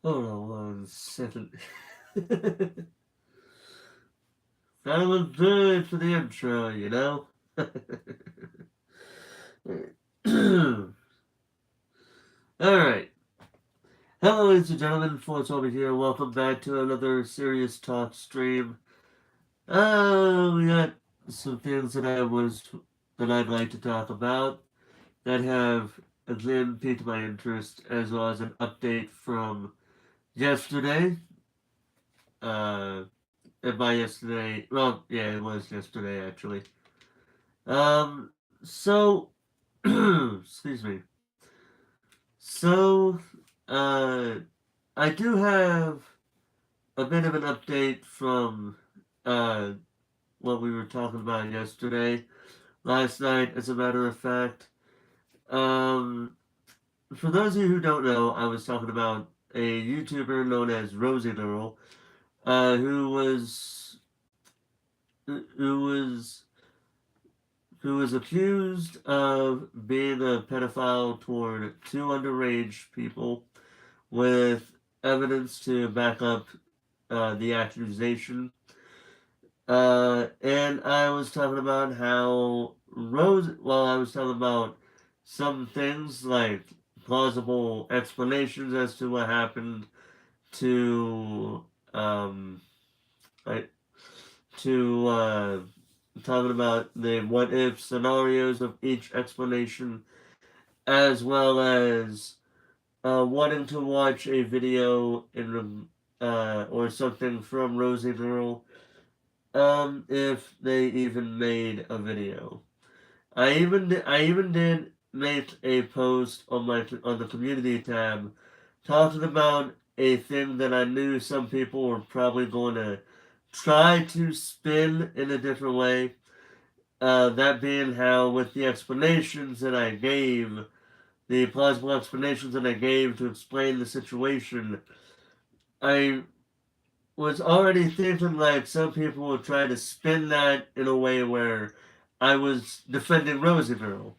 Hold on 1 second. That was good for the intro, you know? Alright. Hello, ladies and gentlemen. Force over here. Welcome back to another Serious Talk stream. We got some things that I'd like to talk about that have again piqued my interest, as well as an update from yesterday. Uh, and by yesterday, well, yeah, it was yesterday actually. So, excuse me. So, uh, I do have a bit of an update from uh, what we were talking about yesterday, last night, as a matter of fact. Um, for those of you who don't know, I was talking about a YouTuber known as Rosie Girl, who who was who was accused of being a pedophile toward two underage people, with evidence to back up the accusation. And I was talking about how I was talking about some things like plausible explanations as to what happened to, um, like, to, talking about the what if scenarios of each explanation, as well as wanting to watch a video or something from Rosie Girl, if they even made a video. I even did make a post on the community tab talking about a thing that I knew some people were probably going to try to spin in a different way. That being how, with the explanations that I gave, the plausible explanations that I gave to explain the situation, I was already thinking like some people would try to spin that in a way where I was defending Rosie Girl.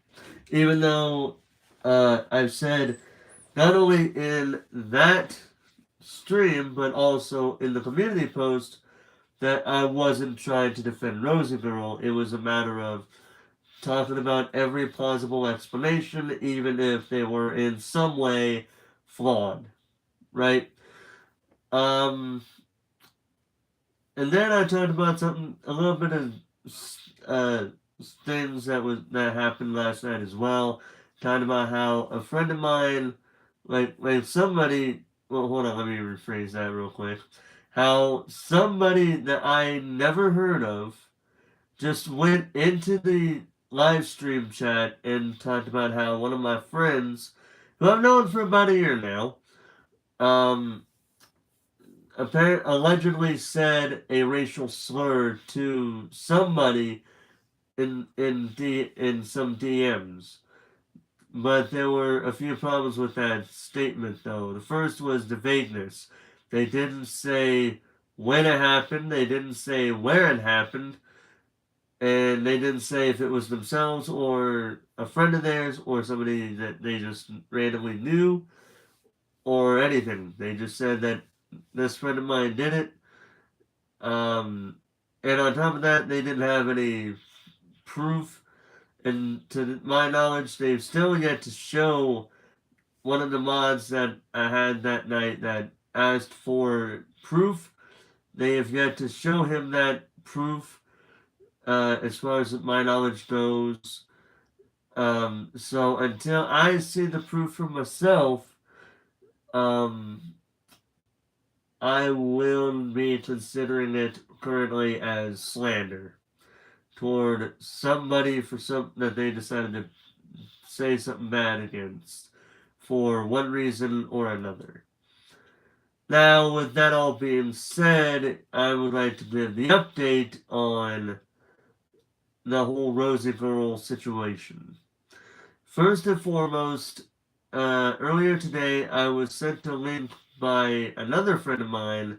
Even though I've said not only in that stream but also in the community post that I wasn't trying to defend Rosie Girl. It was a matter of talking about every plausible explanation, even if they were in some way flawed, right? Um, and then I talked about a little bit of uh, things that happened last night as well. Talking about how a friend of mine, like somebody. Well, hold on, let me rephrase that real quick. How somebody that I never heard of just went into the live stream chat and talked about how one of my friends, who I've known for about a year now, um, allegedly said a racial slur to somebody in some DMs. But there were a few problems with that statement, though. The first was the vagueness. They didn't say when it happened. They didn't say where it happened. And they didn't say if it was themselves or a friend of theirs or somebody that they just randomly knew or anything. They just said that this friend of mine did it. And on top of that, they didn't have any proof. And to my knowledge, they've still yet to show one of the mods that I had that night that asked for proof. They have yet to show him that proof, as far as my knowledge goes. So until I see the proof for myself, um, I will be considering it currently as slander toward somebody for some that they decided to say something bad against for one reason or another. Now, with that all being said, I would like to give the update on the whole Rosie Girl situation. First and foremost, earlier today I was sent a link by another friend of mine,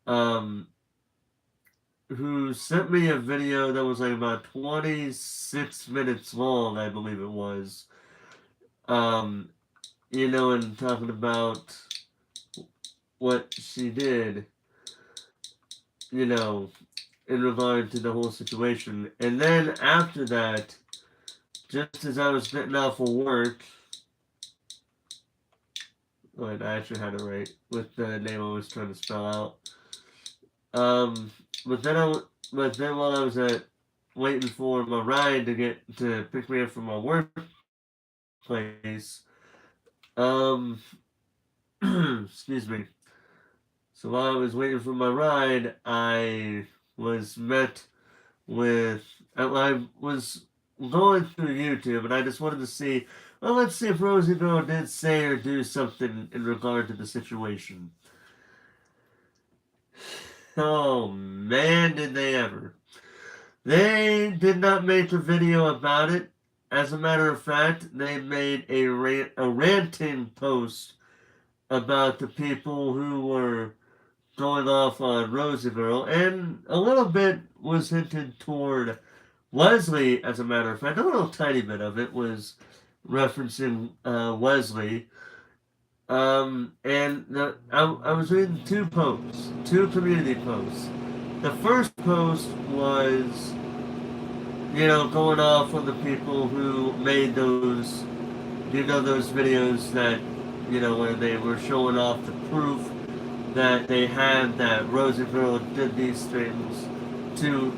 um, who sent me a video that was like about 26 minutes long, I believe it was. Um, and talking about what she did, you know, in regard to the whole situation. And then after that, just as I was getting off of work, wait, I actually had it right with the name I was trying to spell out. Um, but then but then while I was waiting for my ride to pick me up from my workplace, um, excuse me. So while I was waiting for my ride, I was met with I was going through YouTube, and I just wanted to see. Well, let's see if Rosie Girl did say or do something in regard to the situation. Oh man, did they ever! They did not make a video about it. As a matter of fact, they made a ranting post about the people who were going off on Rosie Girl, and a little bit was hinted toward Wesley, as a matter of fact. A little tiny bit of it was referencing Wesley. I was reading two posts, two community posts. The first post was, going off on the people who made those, those videos that, where they were showing off the proof that they had that Rosie Girl did these things to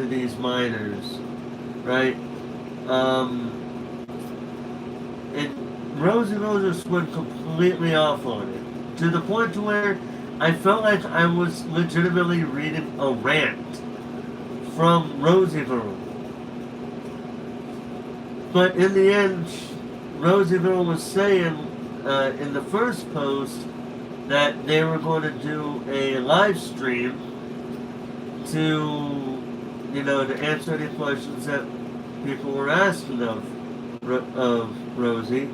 these minors, right? And Rosie Girl just went completely off on it to the point to where I felt like I was legitimately reading a rant from Rosie Girl. But in the end, Rosie Girl was saying in the first post that they were going to do a live stream to, to answer any questions that people were asking of Rosie.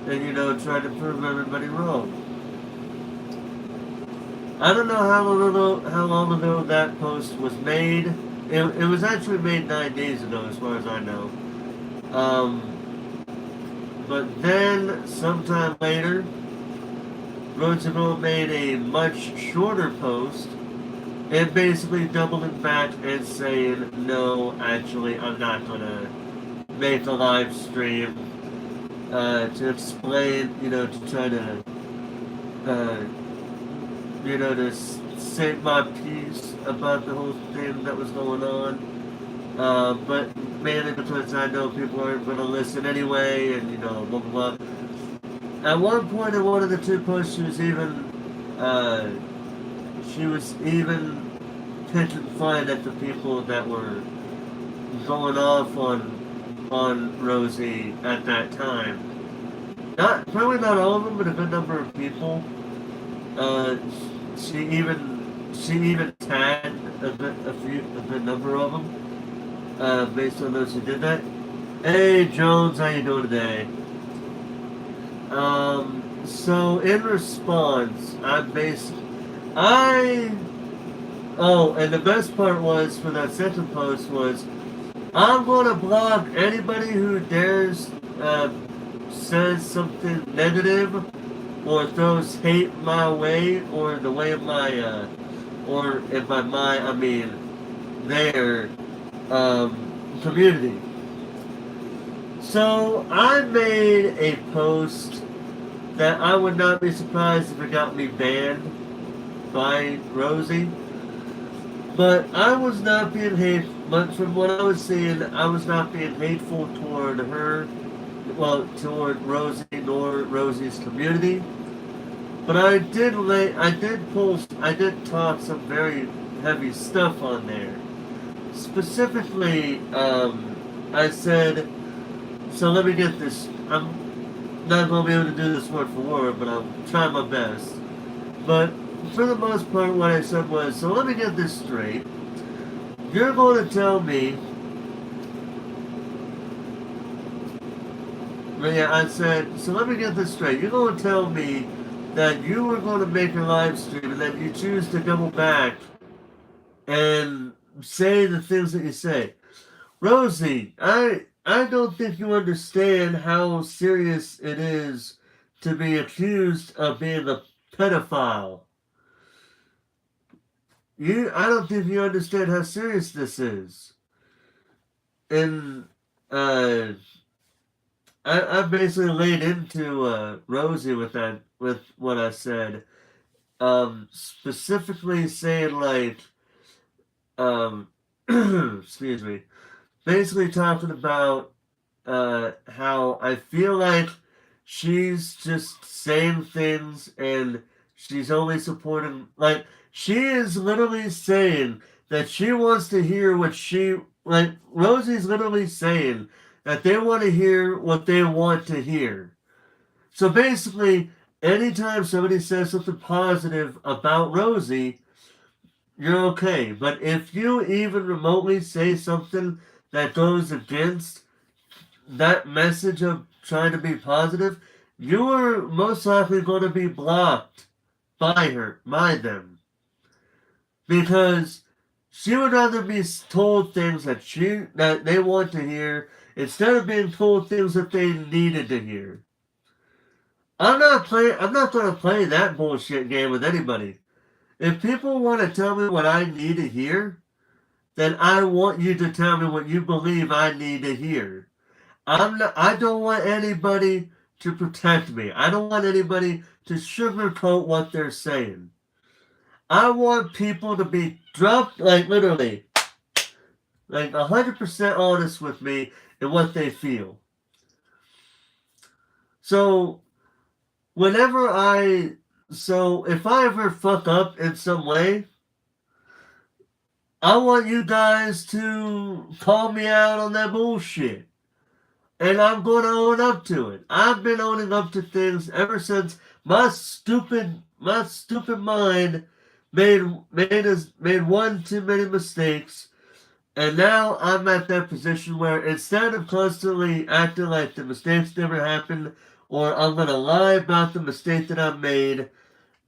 And, try to prove everybody wrong. I don't know how long ago that post was made. It was actually made 9 days ago, as far as I know. But then, sometime later, Rosie Girl made a much shorter post and basically doubling back and saying, no, actually, I'm not going to make a live stream to explain, to try to, to say my piece about the whole thing that was going on. But mainly because I know people aren't going to listen anyway, and, blah, blah, blah. At one point in one of the two posts, she was even picking fun at the people that were going off on Rosie at that time. Probably not all of them, but a good number of people. She even tagged a good number of them, based on those who did that. Hey Jones, how you doing today? So in response, and the best part was for that second post was, I'm going to block anybody who dares says something negative or throws hate my way or the way of my or if by my I mean their community. So I made a post that I would not be surprised if it got me banned by Rosie. But I was not being hateful. But from what I was seeing, I was not being hateful toward her, toward Rosie nor Rosie's community. But I did talk some very heavy stuff on there. Specifically, I said, so let me get this. I'm not going to be able to do this word for word, but I'll try my best. But for the most part, what I said was, so let me get this straight. You're going to tell me, I said, so let me get this straight. You're going to tell me that you were going to make a live stream and that you choose to double back and say the things that you say. Rosie, I don't think you understand how serious it is to be accused of being a pedophile. I don't think you understand how serious this is. And uh, I basically laid into Rosie with what I said. Specifically saying like, um, excuse me, basically talking about how I feel like she's just saying things and she's only supporting, like, she is literally saying that she wants to hear what Rosie's literally saying that they want to hear what they want to hear. So basically, anytime somebody says something positive about Rosie, you're okay. But if you even remotely say something that goes against that message of trying to be positive, you are most likely going to be blocked by them. Because she would rather be told things that they want to hear instead of being told things that they needed to hear. I'm not going to play that bullshit game with anybody. If people want to tell me what I need to hear, then I want you to tell me what you believe I need to hear. I don't want anybody to protect me. I don't want anybody to sugarcoat what they're saying. I want people to be dropped, like literally, like 100% honest with me in what they feel. So, whenever if I ever fuck up in some way, I want you guys to call me out on that bullshit. And I'm going to own up to it. I've been owning up to things ever since my stupid mind made one too many mistakes, and now I'm at that position where instead of constantly acting like the mistakes never happened or I'm gonna lie about the mistake that I made,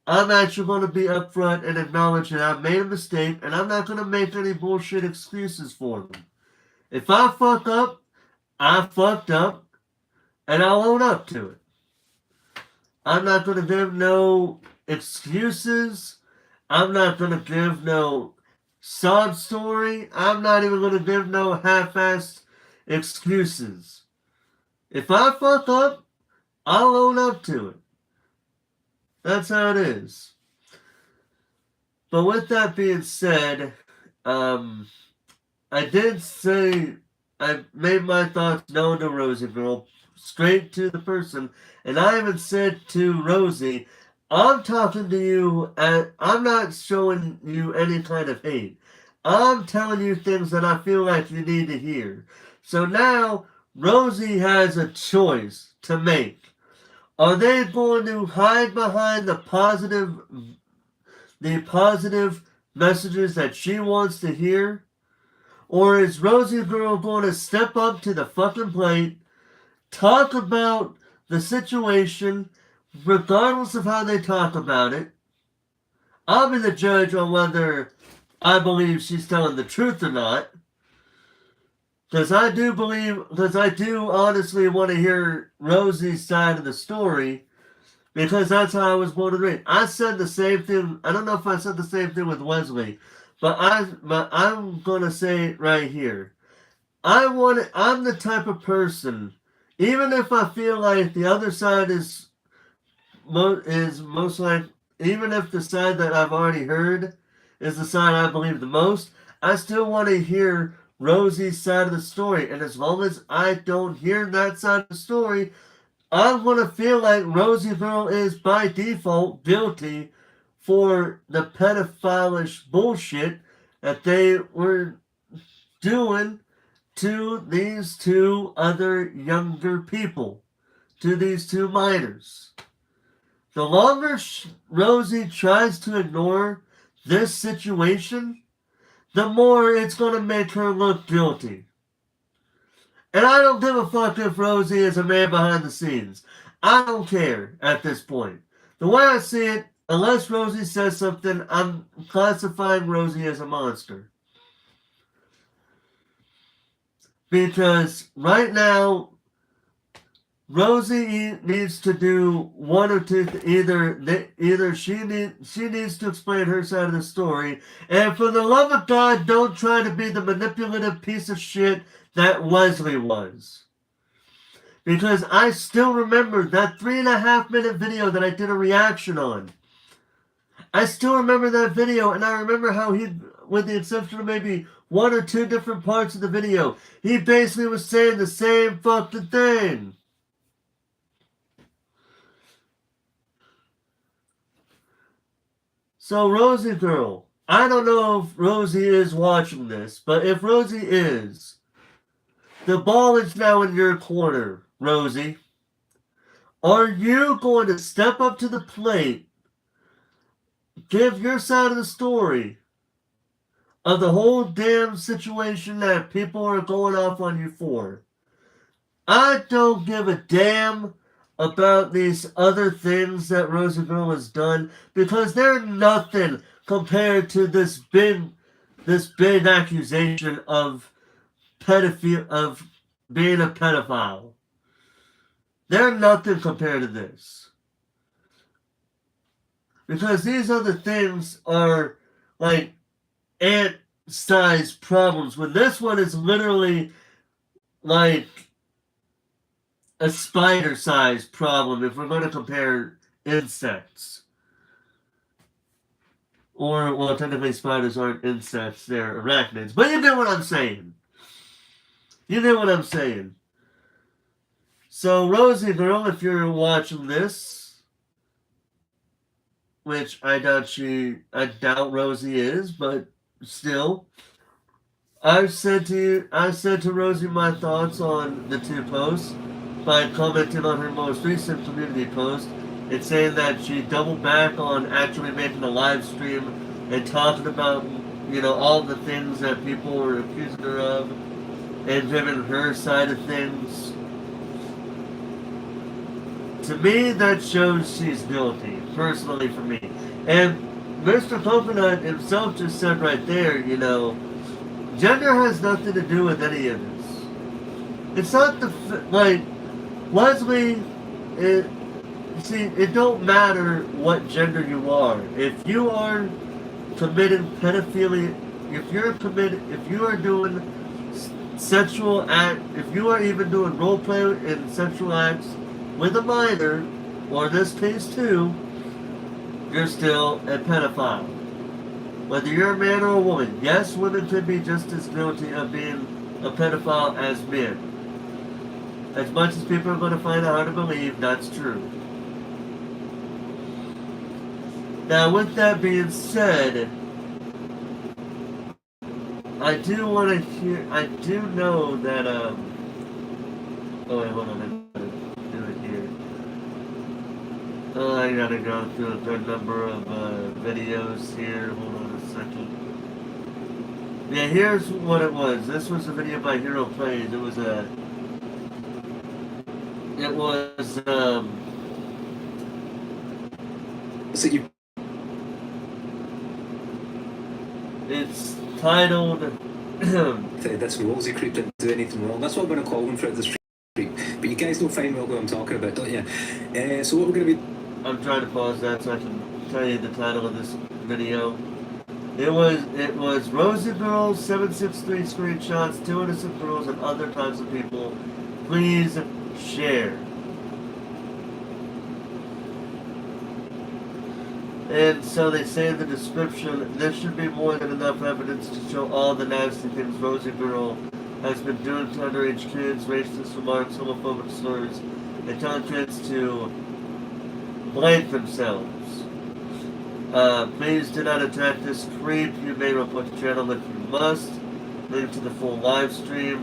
I'm actually gonna be upfront and acknowledge that I made a mistake, and I'm not gonna make any bullshit excuses for them. If I fuck up, I fucked up, and I'll own up to it. I'm not going to give no excuses. I'm not going to give no sob story. I'm not even going to give no half-assed excuses. If I fuck up, I'll own up to it. That's how it is. But with that being said, I did say I made my thoughts known to Rosie Girl, straight to the person, and I even said to Rosie, I'm talking to you, and I'm not showing you any kind of hate. I'm telling you things that I feel like you need to hear. So now Rosie has a choice to make. Are they going to hide behind the positive messages that she wants to hear? Or is Rosie Girl going to step up to the fucking plate, talk about the situation, regardless of how they talk about it? I'll be the judge on whether I believe she's telling the truth or not. Because I do honestly want to hear Rosie's side of the story. Because that's how I was born and raised. I said the same thing. I don't know if I said the same thing with Wesley. But I'm going to say it right here. I'm the type of person, even if I feel like the other side is most like, even if the side that I've already heard is the side I believe the most, I still want to hear Rosie's side of the story. And as long as I don't hear that side of the story, I'm going to feel like Rosie Girl is by default guilty for the pedophilish bullshit that they were doing to these two other younger people, to these two minors. The longer Rosie tries to ignore this situation, the more it's going to make her look guilty. And I don't give a fuck if Rosie is a man behind the scenes. I don't care at this point. The way I see it, unless Rosie says something, I'm classifying Rosie as a monster. Because right now, Rosie needs to do one or two. Either she needs to explain her side of the story, and for the love of God, don't try to be the manipulative piece of shit that Wesley was. Because I still remember that 3.5 minute video that I did a reaction on. I still remember that video, and I remember how he, with the exception of maybe one or two different parts of the video, he basically was saying the same fucking thing. So, Rosie girl, I don't know if Rosie is watching this, but if Rosie is, the ball is now in your corner, Rosie. Are you going to step up to the plate, give your side of the story of the whole damn situation that people are going off on you for? I don't give a damn about these other things that Rosie Girl has done because they're nothing compared to this big accusation of of being a pedophile. They're nothing compared to this. Because these other things are like ant-sized problems, when this one is literally like a spider-sized problem if we're going to compare insects. Or, well, technically spiders aren't insects, they're arachnids. But you get what I'm saying. You get what I'm saying. So, Rosie girl, if you're watching this, which I doubt Rosie is, but still, I said to Rosie my thoughts on the two posts by commenting on her most recent community post and saying that she doubled back on actually making a live stream and talking about, all the things that people were accusing her of and giving her side of things. To me, that shows she's guilty, personally for me. And Mr. Coconut himself just said right there, gender has nothing to do with any of this. It's not Wesley, it don't matter what gender you are. If you are committing pedophilia, if you are doing sexual act, if you are even doing role play and sexual acts with a minor, or in this case too, you're still a pedophile. Whether you're a man or a woman, yes, women could be just as guilty of being a pedophile as men. As much as people are going to find it hard to believe, that's true. Now, with that being said, I do know that, oh wait, hold on, I gotta do it here. I gotta go through a good number of videos here, hold on a second. Yeah, here's what it was. This was a video by Hero Plays. It's titled this Rosie creep didn't do anything wrong. That's what we're going to call him throughout this creep. But you guys know fine well what I'm talking about, don't you? So what we're going to be... I'm trying to pause that so I can tell you the title of this video. It was Rosie Girl 763 screenshots, 2 innocent girls, and other types of people. Please share. And so they say in the description, there should be more than enough evidence to show all the nasty things Rosie Girl has been doing to underage kids, racist remarks, homophobic slurs, and telling kids to blank themselves. Please do not attack this creep. You may report the channel if you must. Link to the full live stream.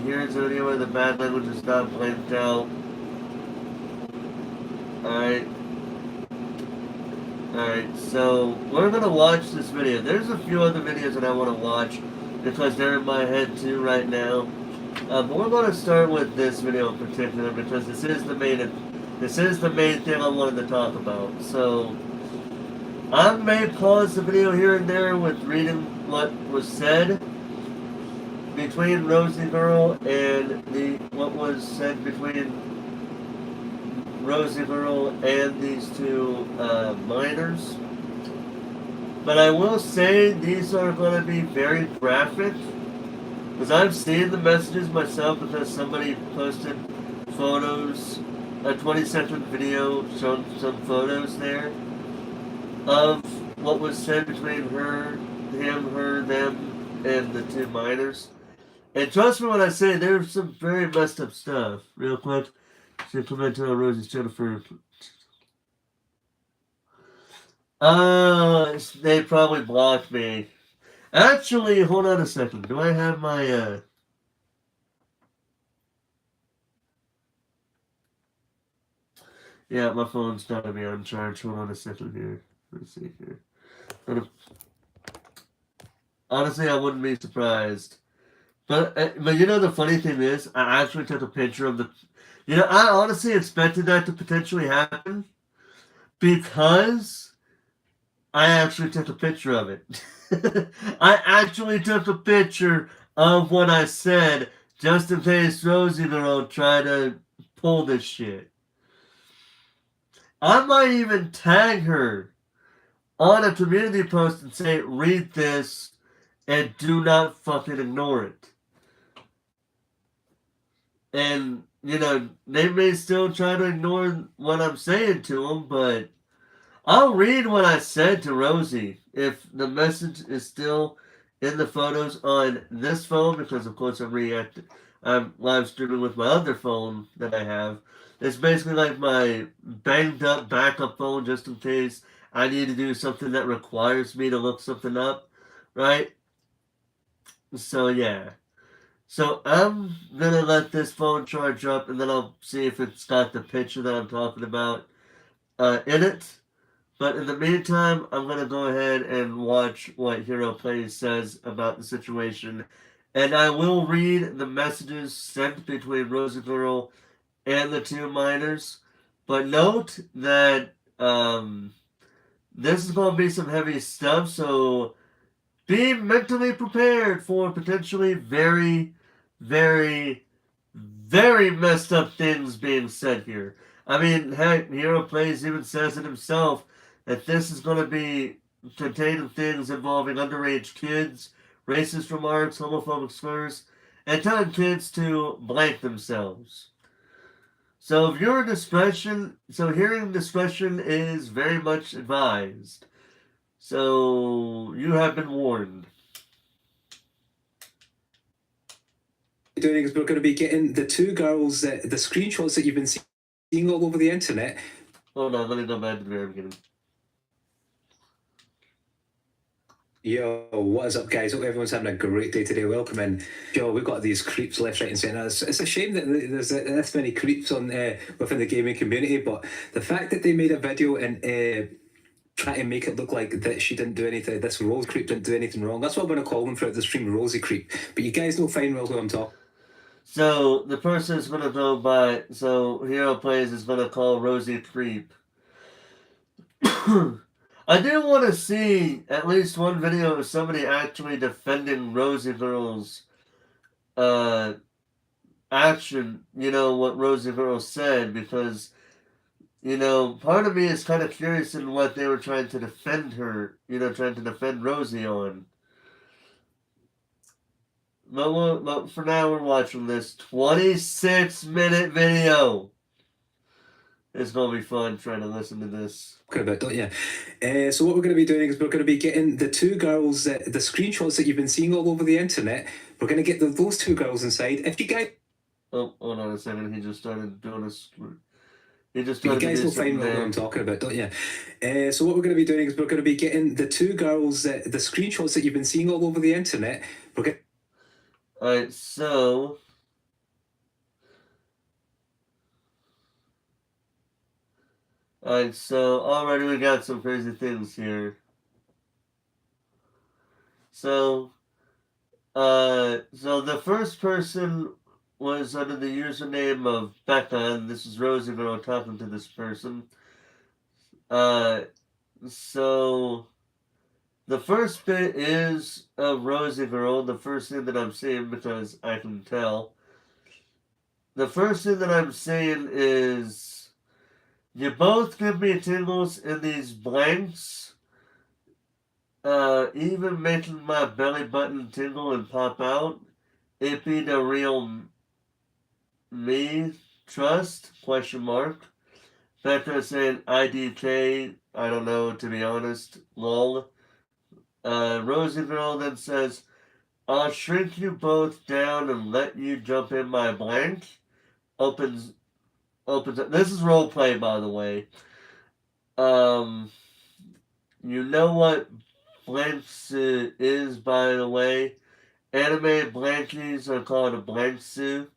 Here's a video where the bad language is not blanked out. Alright, so we're going to watch this video. There's a few other videos that I want to watch because they're in my head too right now. But we're going to start with this video in particular because this is the main thing I wanted to talk about. So I may pause the video here and there with reading what was said, between Rosie Girl and what was said between Rosie Girl and these two minors. But I will say these are going to be very graphic. Because I've seen the messages myself because somebody posted photos, a 20-second video showing some photos there of what was said between him, her, them, and the two minors. And trust me when I say there's some very messed up stuff. Real quick, should comment on Rosie's Jennifer. They probably blocked me. Actually, hold on a second. Do I have my, Yeah, my phone's gotta be on charge. Hold on a second here. Let's see here. Honestly, I wouldn't be surprised. But you know the funny thing is, I actually took a picture of the. You know, I honestly expected that to potentially happen because I actually took a picture of it. I actually took a picture of what I said just in case Rosie Girl tried to pull this shit. I might even tag her on a community post and say, read this and do not fucking ignore it. And, you know, they may still try to ignore what I'm saying to them, but I'll read what I said to Rosie if the message is still in the photos on this phone, because of course I'm live streaming with my other phone that I have. It's basically like my banged up backup phone just in case I need to do something that requires me to look something up, right? So yeah. So I'm gonna let this phone charge up and then I'll see if it's got the picture that I'm talking about in it. But in the meantime, I'm going to go ahead and watch what Hero Plays says about the situation. And I will read the messages sent between Rosie Girl and the two minors. But note that this is going to be some heavy stuff, so be mentally prepared for potentially very, very, very messed up things being said here. I mean, heck, Hero Plays even says it himself that this is going to be containing things involving underage kids, racist remarks, homophobic slurs, and telling kids to blank themselves. So viewer discretion, so hearing discretion is very much advised. So you have been warned. Doing is we're going to be getting the two girls, the screenshots that you've been seeing all over the internet. Hold on, let me go back to the very beginning. Yo, what is up, guys? Hope everyone's having a great day today. Welcome in. Yo, we've got these creeps left, right, and centre. It's a shame that there's this many creeps on within the gaming community, but the fact that they made a video and try to make it look like that she didn't do anything, this Rose creep didn't do anything wrong. That's what I'm going to call them throughout the stream, Rosie creep. But you guys know fine well who I'm talking. So the person is going to go by. So Hero Plays is going to call Rosie creep. I do want to see at least one video of somebody actually defending Rosie Girl's action, you know, what Rosie Girl said, because, you know, part of me is kind of curious in what they were trying to defend her, you know, trying to defend Rosie on. But for now, we're watching this 26-minute video. It's going to be fun trying to listen to this. About, don't you? So what we're going to be doing is we're going to be getting the two girls, the screenshots that you've been seeing all over the internet. We're going to get those two girls inside. If you guys... Oh, hold on a second. He just started doing this. He just You started guys doing will find something what I'm talking about, don't you? So what we're going to be doing is we're going to be getting the two girls, the screenshots that you've been seeing all over the internet. We're going... Alright, so... Alright, so already we got some crazy things here. So the first person was under the username of Becca, and this is Rosie Girl talking to this person. So the first bit is a Rosie Girl, the first thing that I'm seeing because I can tell. The first thing that I'm seeing is you both give me tingles in these blanks, even making my belly button tingle and pop out. It be the real me trust? Question mark. Becca saying IDK. I don't know, to be honest. Lol. Rosie Girl then says, I'll shrink you both down and let you jump in my blank. Opens up. This is roleplay, by the way. You know what blanks is, by the way. Anime blankies are called a blanksu.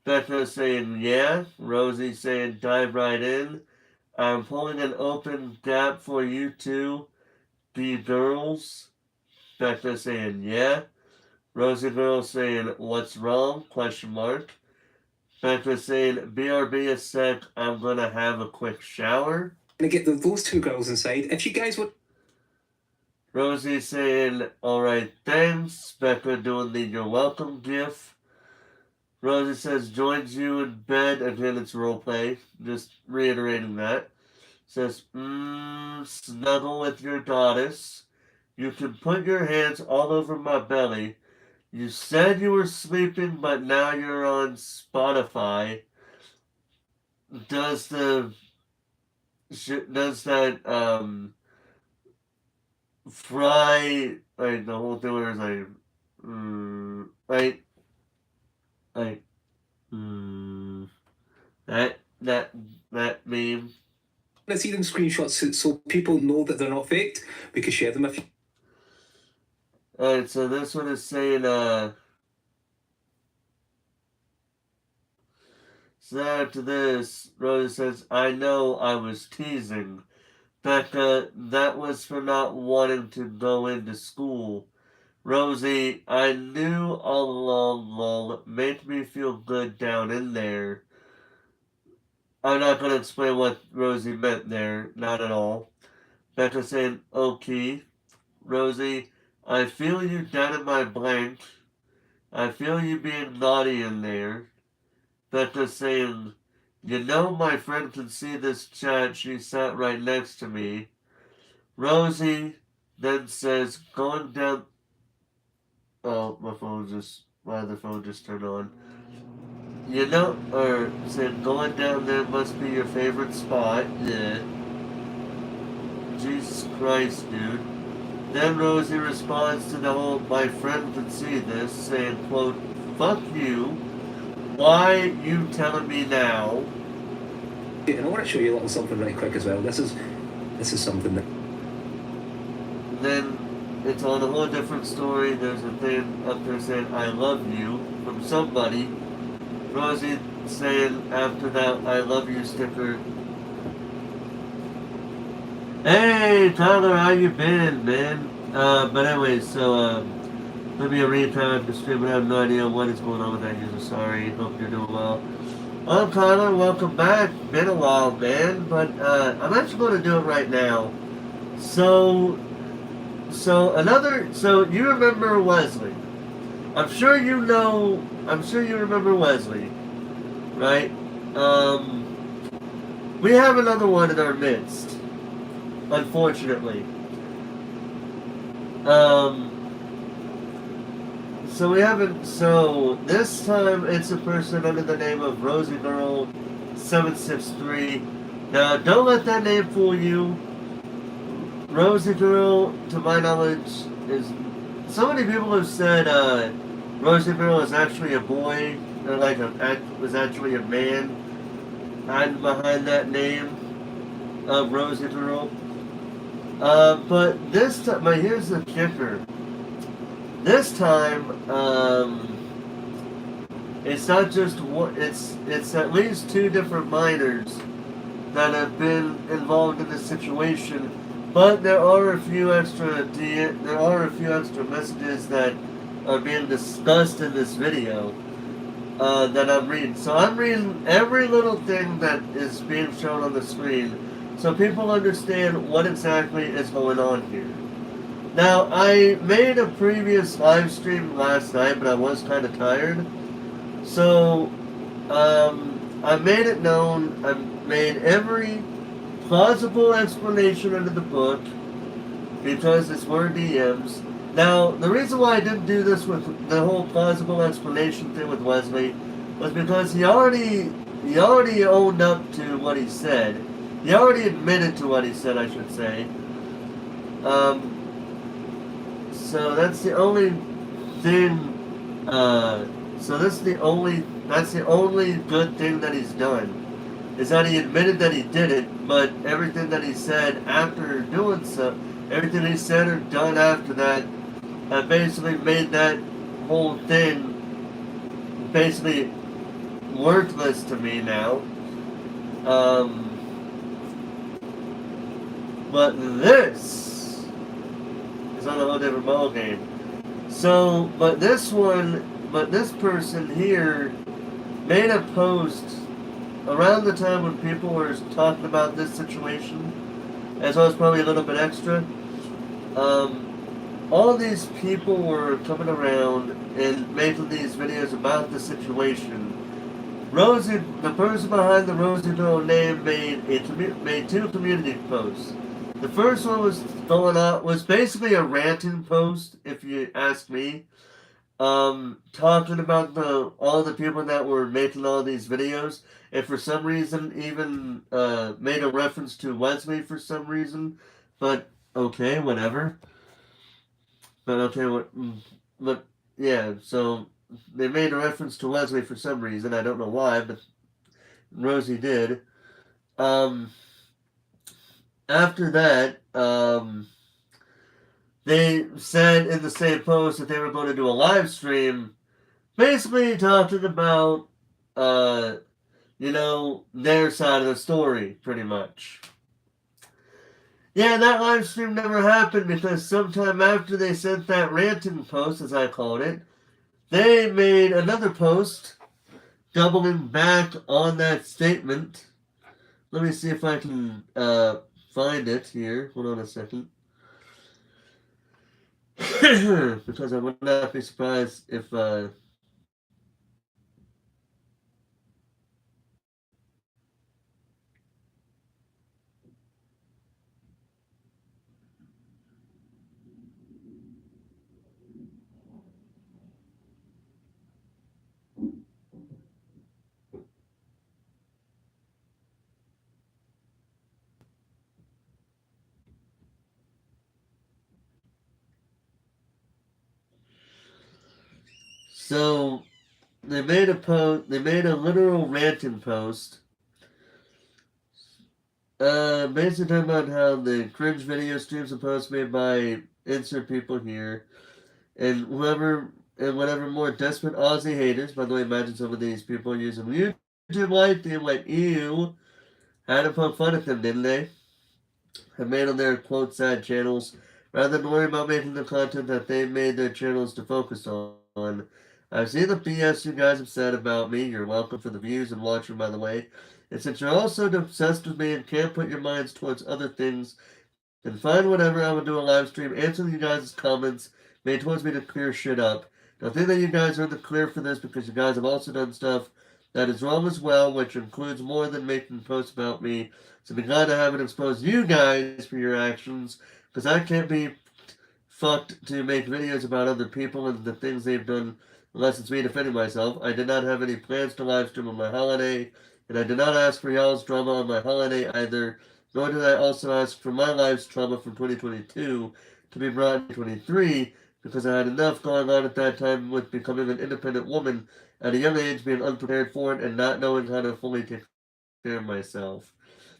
Becca saying yeah. Rosie saying dive right in. I'm pulling an open gap for you two. Be girls. Becca saying yeah. Rosie Girl saying what's wrong? Question mark. Becca saying BRB a sec. I'm gonna have a quick shower. To get those two girls inside. If you guys would. Rosie saying alright thanks. Becca doing the you're welcome gif. Rosie says joins you in bed. Again, it's roleplay. Just reiterating that. Says, snuggle with your goddess. You can put your hands all over my belly. You said you were sleeping, but now you're on Spotify. Does that, fry, like, the whole thing where it's that meme. I see them screenshots so people know that they're not faked. We can share them if you. Alright, so this one is saying, so after this, Rosie says, I know I was teasing. Becca, that was for not wanting to go into school. Rosie, I knew all along, lol. Make me feel good down in there. I'm not going to explain what Rosie meant there. Not at all. Becca saying, okay. Rosie, I feel you down in my blank. I feel you being naughty in there. Becca saying, you know my friend can see this chat. She sat right next to me. Rosie then says, going down... Oh, my other phone just turned on. You know, or said, going down there must be your favorite spot. Yeah. Jesus Christ, dude. Then Rosie responds to the whole, my friend can see this, saying, quote, fuck you. Why you telling me now? And I want to show you a little something right quick as well. This is something that... Then it's on a whole different story. There's a thing up there saying, I love you, from somebody. Rosie saying after that, I love you sticker. Hey, Tyler, how you been, man? But anyway, so, let me retime the stream. I have no idea what is going on with that user. Sorry, hope you're doing well. Well, Tyler, welcome back. Been a while, man, but, I'm actually going to do it right now. So you remember Wesley. I'm sure you remember Wesley, right? We have another one in our midst, unfortunately. So this time it's a person under the name of Rosie Girl 763. Now, don't let that name fool you. Rosie Girl, to my knowledge, is... So many people have said Rosie Girl is actually a boy, or was actually a man hiding behind that name of Rosie Girl. But this time, here's the kicker. This time, it's not just one, it's at least two different minors that have been involved in this situation. But there are a few extra messages that are being discussed in this video that I'm reading. So I'm reading every little thing that is being shown on the screen, so people understand what exactly is going on here. Now, I made a previous live stream last night, but I was kind of tired. So, I made it known, I made every plausible explanation under the book because it's were DMs. Now, the reason why I didn't do this with the whole plausible explanation thing with Wesley was because he already owned up to what he said. He already admitted to what he said, I should say. So that's the only thing. That's the only good thing that he's done. Is that he admitted that he did it, but everything that he said after doing so, everything he said or done after that, basically made that whole thing basically worthless to me now. But this is on a whole different ball game. So, but this person here made a post around the time when people were talking about this situation, as well as probably a little bit extra. All these people were coming around and making these videos about the situation. Rosie, the person behind the Roseville name, made two community posts. The first one was basically a ranting post, if you ask me, talking about all the people that were making all these videos, and for some reason even made a reference to Wesley for some reason. But okay, whatever. But yeah, so they made a reference to Wesley for some reason. I don't know why, but Rosie did. After that, they said in the same post that they were going to do a live stream, basically talking about, their side of the story, pretty much. Yeah, that live stream never happened because sometime after they sent that ranting post, as I called it, they made another post doubling back on that statement. Let me see if I can find it here. Hold on a second. Because I would not be surprised if so they made a post. They made a literal ranting post. Basically talking about how the cringe video streams are posts made by insert people here, and whatever more desperate Aussie haters. By the way, imagine some of these people using YouTube like they went ew, had to poke fun at them, didn't they? Have made on their quote side channels rather than worry about making the content that they made their channels to focus on. I've seen the BS you guys have said about me. You're welcome for the views and watching, by the way. And since you're also obsessed with me and can't put your minds towards other things, then find whatever. I will do a live stream answering you guys' comments made towards me to clear shit up. Don't think that you guys are in the clear for this because you guys have also done stuff that is wrong as well, which includes more than making posts about me. So be glad to have it expose you guys for your actions, because I can't be fucked to make videos about other people and the things they've done unless it's me defending myself. I did not have any plans to live stream on my holiday, and I did not ask for y'all's drama on my holiday either, nor did I also ask for my life's trauma from 2022 to be brought in 2023, because I had enough going on at that time with becoming an independent woman at a young age, being unprepared for it and not knowing how to fully take care of myself.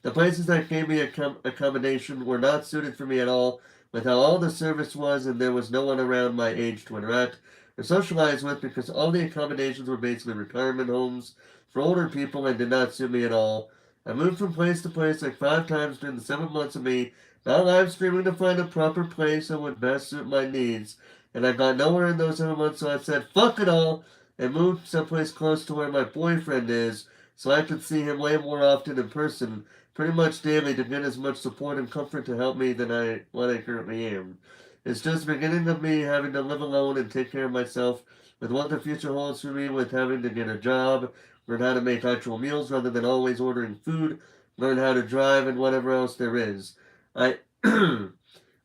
The places that gave me accommodation were not suited for me at all, with how all the service was, and there was no one around my age to interact or socialize with, because all the accommodations were basically retirement homes for older people and did not suit me at all. I moved from place to place like 5 times during the 7 months of me not live streaming to find a proper place that would best suit my needs, and I got nowhere in those 7 months, so I said fuck it all and moved someplace close to where my boyfriend is, so I could see him way more often in person, pretty much daily, to get as much support and comfort to help me than what I currently am. It's just the beginning of me having to live alone and take care of myself with what the future holds for me, with having to get a job, learn how to make actual meals rather than always ordering food, learn how to drive, and whatever else there is. I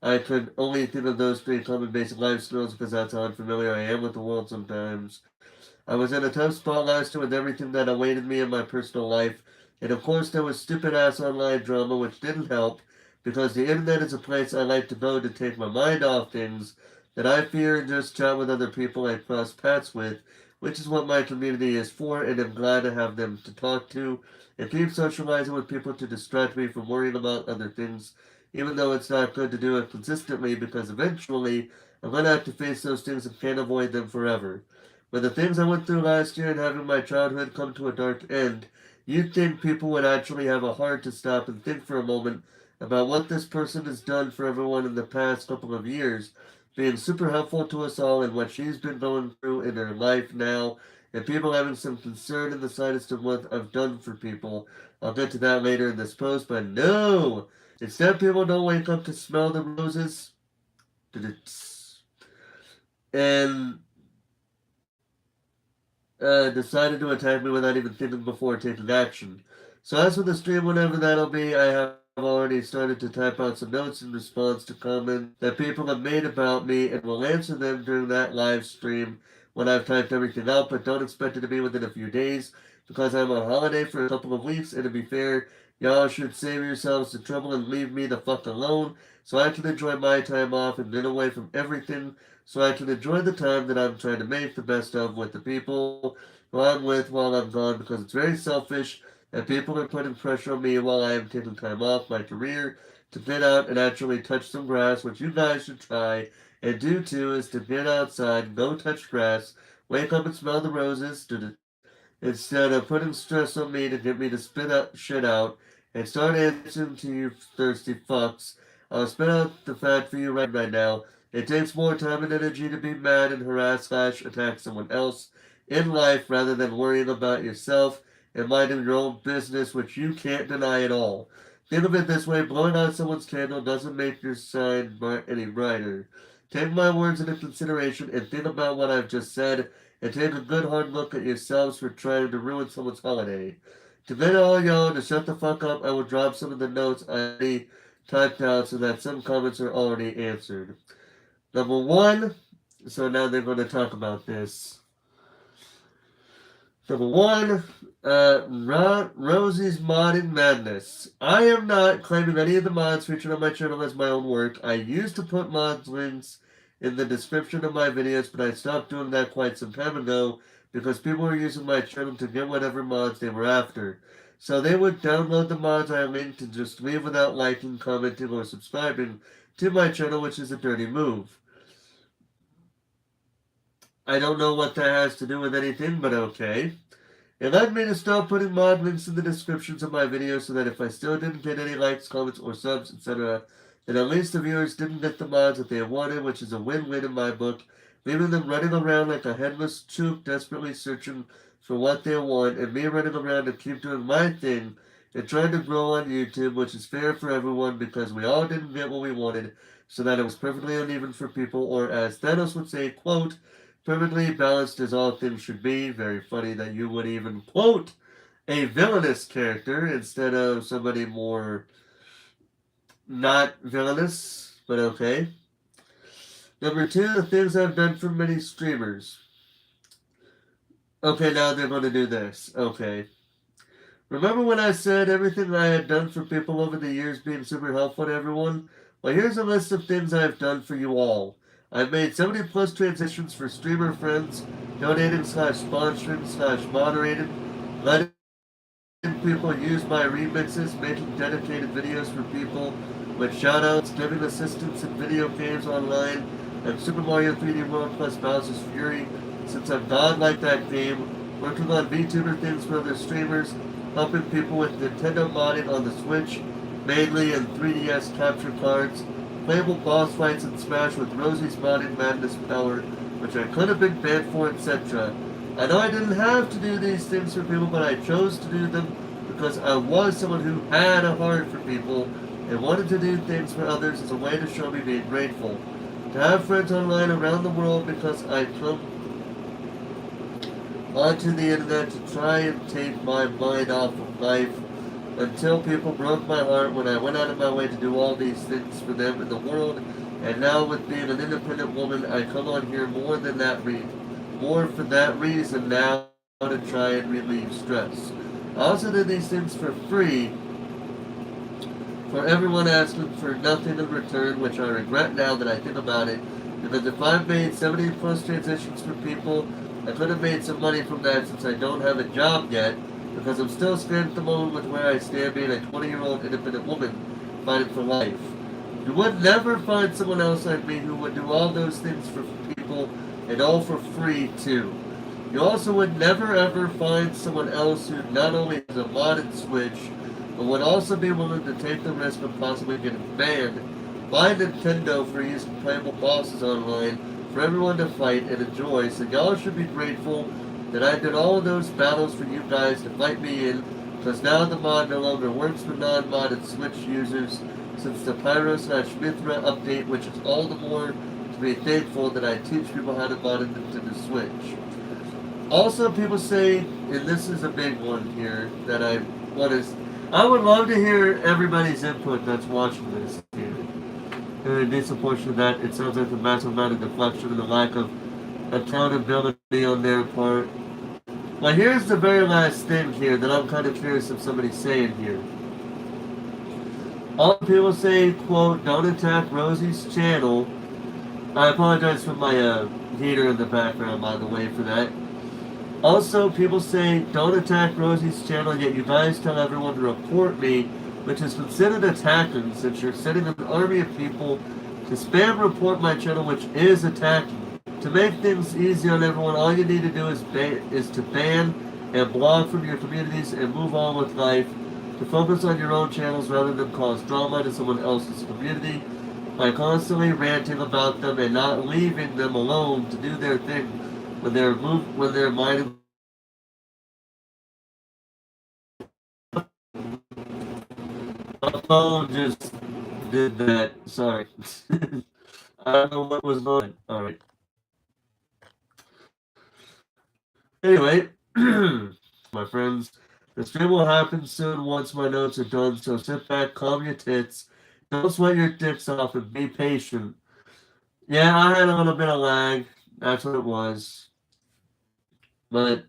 I could only think of those three common basic life skills because that's how unfamiliar I am with the world sometimes. I was in a tough spot last year with everything that awaited me in my personal life, and of course there was stupid ass online drama which didn't help, because the internet is a place I like to go to take my mind off things that I fear and just chat with other people I cross paths with, which is what my community is for, and I'm glad to have them to talk to and keep socializing with people to distract me from worrying about other things, even though it's not good to do it consistently because eventually I'm going to have to face those things and can't avoid them forever. With the things I went through last year and having my childhood come to a dark end, you'd think people would actually have a heart to stop and think for a moment about what this person has done for everyone in the past couple of years, being super helpful to us all and what she's been going through in her life now, and people having some concern in the slightest of what I've done for people. I'll get to that later in this post, but no! Instead, people don't wake up to smell the roses. And decided to attack me without even thinking before taking action. So as for the stream, whenever that'll be, I have already started to type out some notes in response to comments that people have made about me and will answer them during that live stream when I've typed everything out, but don't expect it to be within a few days because I'm on holiday for a couple of weeks, and to be fair, y'all should save yourselves the trouble and leave me the fuck alone so I can enjoy my time off and get away from everything so I can enjoy the time that I'm trying to make the best of with the people who I'm with while I'm gone, because it's very selfish and people are putting pressure on me while I am taking time off my career to get out and actually touch some grass, which you guys should try and do too, is to get outside, go touch grass, wake up and smell the roses, instead of putting stress on me to get me to spit out shit out and start answering to you thirsty fucks. I'll spit out the fact for you right now. It takes more time and energy to be mad and harass / attack someone else in life rather than worrying about yourself and minding your own business, which you can't deny at all. Think of it this way: blowing out someone's candle doesn't make your sign any brighter. Take my words into consideration and think about what I've just said, and take a good hard look at yourselves for trying to ruin someone's holiday. To get all y'all to shut the fuck up, I will drop some of the notes I already typed out so that some comments are already answered. Number one, so now they're going to talk about this. Number one, Rosie's Modding Madness. I am not claiming any of the mods featured on my channel as my own work. I used to put mods links in the description of my videos, but I stopped doing that quite some time ago because people were using my channel to get whatever mods they were after. So they would download the mods I linked and just leave without liking, commenting, or subscribing to my channel, which is a dirty move. I don't know what that has to do with anything, but okay. It led me to stop putting mod links in the descriptions of my videos so that if I still didn't get any likes, comments, or subs, etc., then at least the viewers didn't get the mods that they wanted, which is a win-win in my book, leaving them running around like a headless chook desperately searching for what they want, and me running around to keep doing my thing and trying to grow on YouTube, which is fair for everyone because we all didn't get what we wanted, so that it was perfectly uneven for people, or as Thanos would say, quote, perfectly balanced as all things should be. Very funny that you would even quote a villainous character instead of somebody more not villainous, but okay. Number two, the things I've done for many streamers. Okay, now they're going to do this. Okay. Remember when I said everything I had done for people over the years being super helpful to everyone? Well, here's a list of things I've done for you all. I've made 70 plus transitions for streamer friends, donating / sponsoring / moderating, letting people use my remixes, making dedicated videos for people with shoutouts, giving assistance in video games online, and Super Mario 3D World plus Bowser's Fury, since I'm god like that game, working on VTuber things for other streamers, helping people with Nintendo modding on the Switch, mainly in 3DS capture cards, playable boss fights in Smash with Rosie's Modding Madness power, which I could have been banned for, etc. I know I didn't have to do these things for people, but I chose to do them because I was someone who had a heart for people and wanted to do things for others as a way to show me being grateful. to have friends online around the world because I come onto the internet to try and take my mind off of life until people broke my heart when I went out of my way to do all these things for them in the world. And now with being an independent woman, I come on here more for that reason now to try and relieve stress. I also did these things for free for everyone asking for nothing in return, which I regret now that I think about it. Because if I've made 70 plus transitions for people, I could have made some money from that since I don't have a job yet, because I'm still scared at the moment with where I stand being a 20-year-old independent woman fighting for life. You would never find someone else like me who would do all those things for people and all for free too. You also would never ever find someone else who not only has a modded Switch, but would also be willing to take the risk of possibly getting banned by Nintendo for using playable bosses online for everyone to fight and enjoy. So y'all should be grateful that I did all of those battles for you guys to fight me in, because now the mod no longer works for non-modded Switch users since the Pyro/Mithra update, which is all the more to be thankful that I teach people how to mod it into the Switch. Also, people say, and this is a big one here that I would love to hear everybody's input that's watching this here. And in this portion of that, it sounds like a massive amount of deflection and a lack of accountability on their part. Well, here's the very last thing here that I'm kind of curious if somebody's saying here. All people say, quote, don't attack Rosie's channel. I apologize for my heater in the background, by the way, for that. Also, people say, don't attack Rosie's channel, yet you guys tell everyone to report me, which is considered attacking, since you're sending an army of people to spam report my channel, which is attacking. To make things easy on everyone, all you need to do is to ban and block from your communities and move on with life, to focus on your own channels rather than cause drama to someone else's community by constantly ranting about them and not leaving them alone to do their thing when they're minding. My phone just did that. Sorry. I don't know what was going on. Alright. Anyway, my friends, the stream will happen soon once my notes are done, so sit back, calm your tits, don't sweat your dicks off, and be patient. Yeah, I had a little bit of lag. That's what it was. But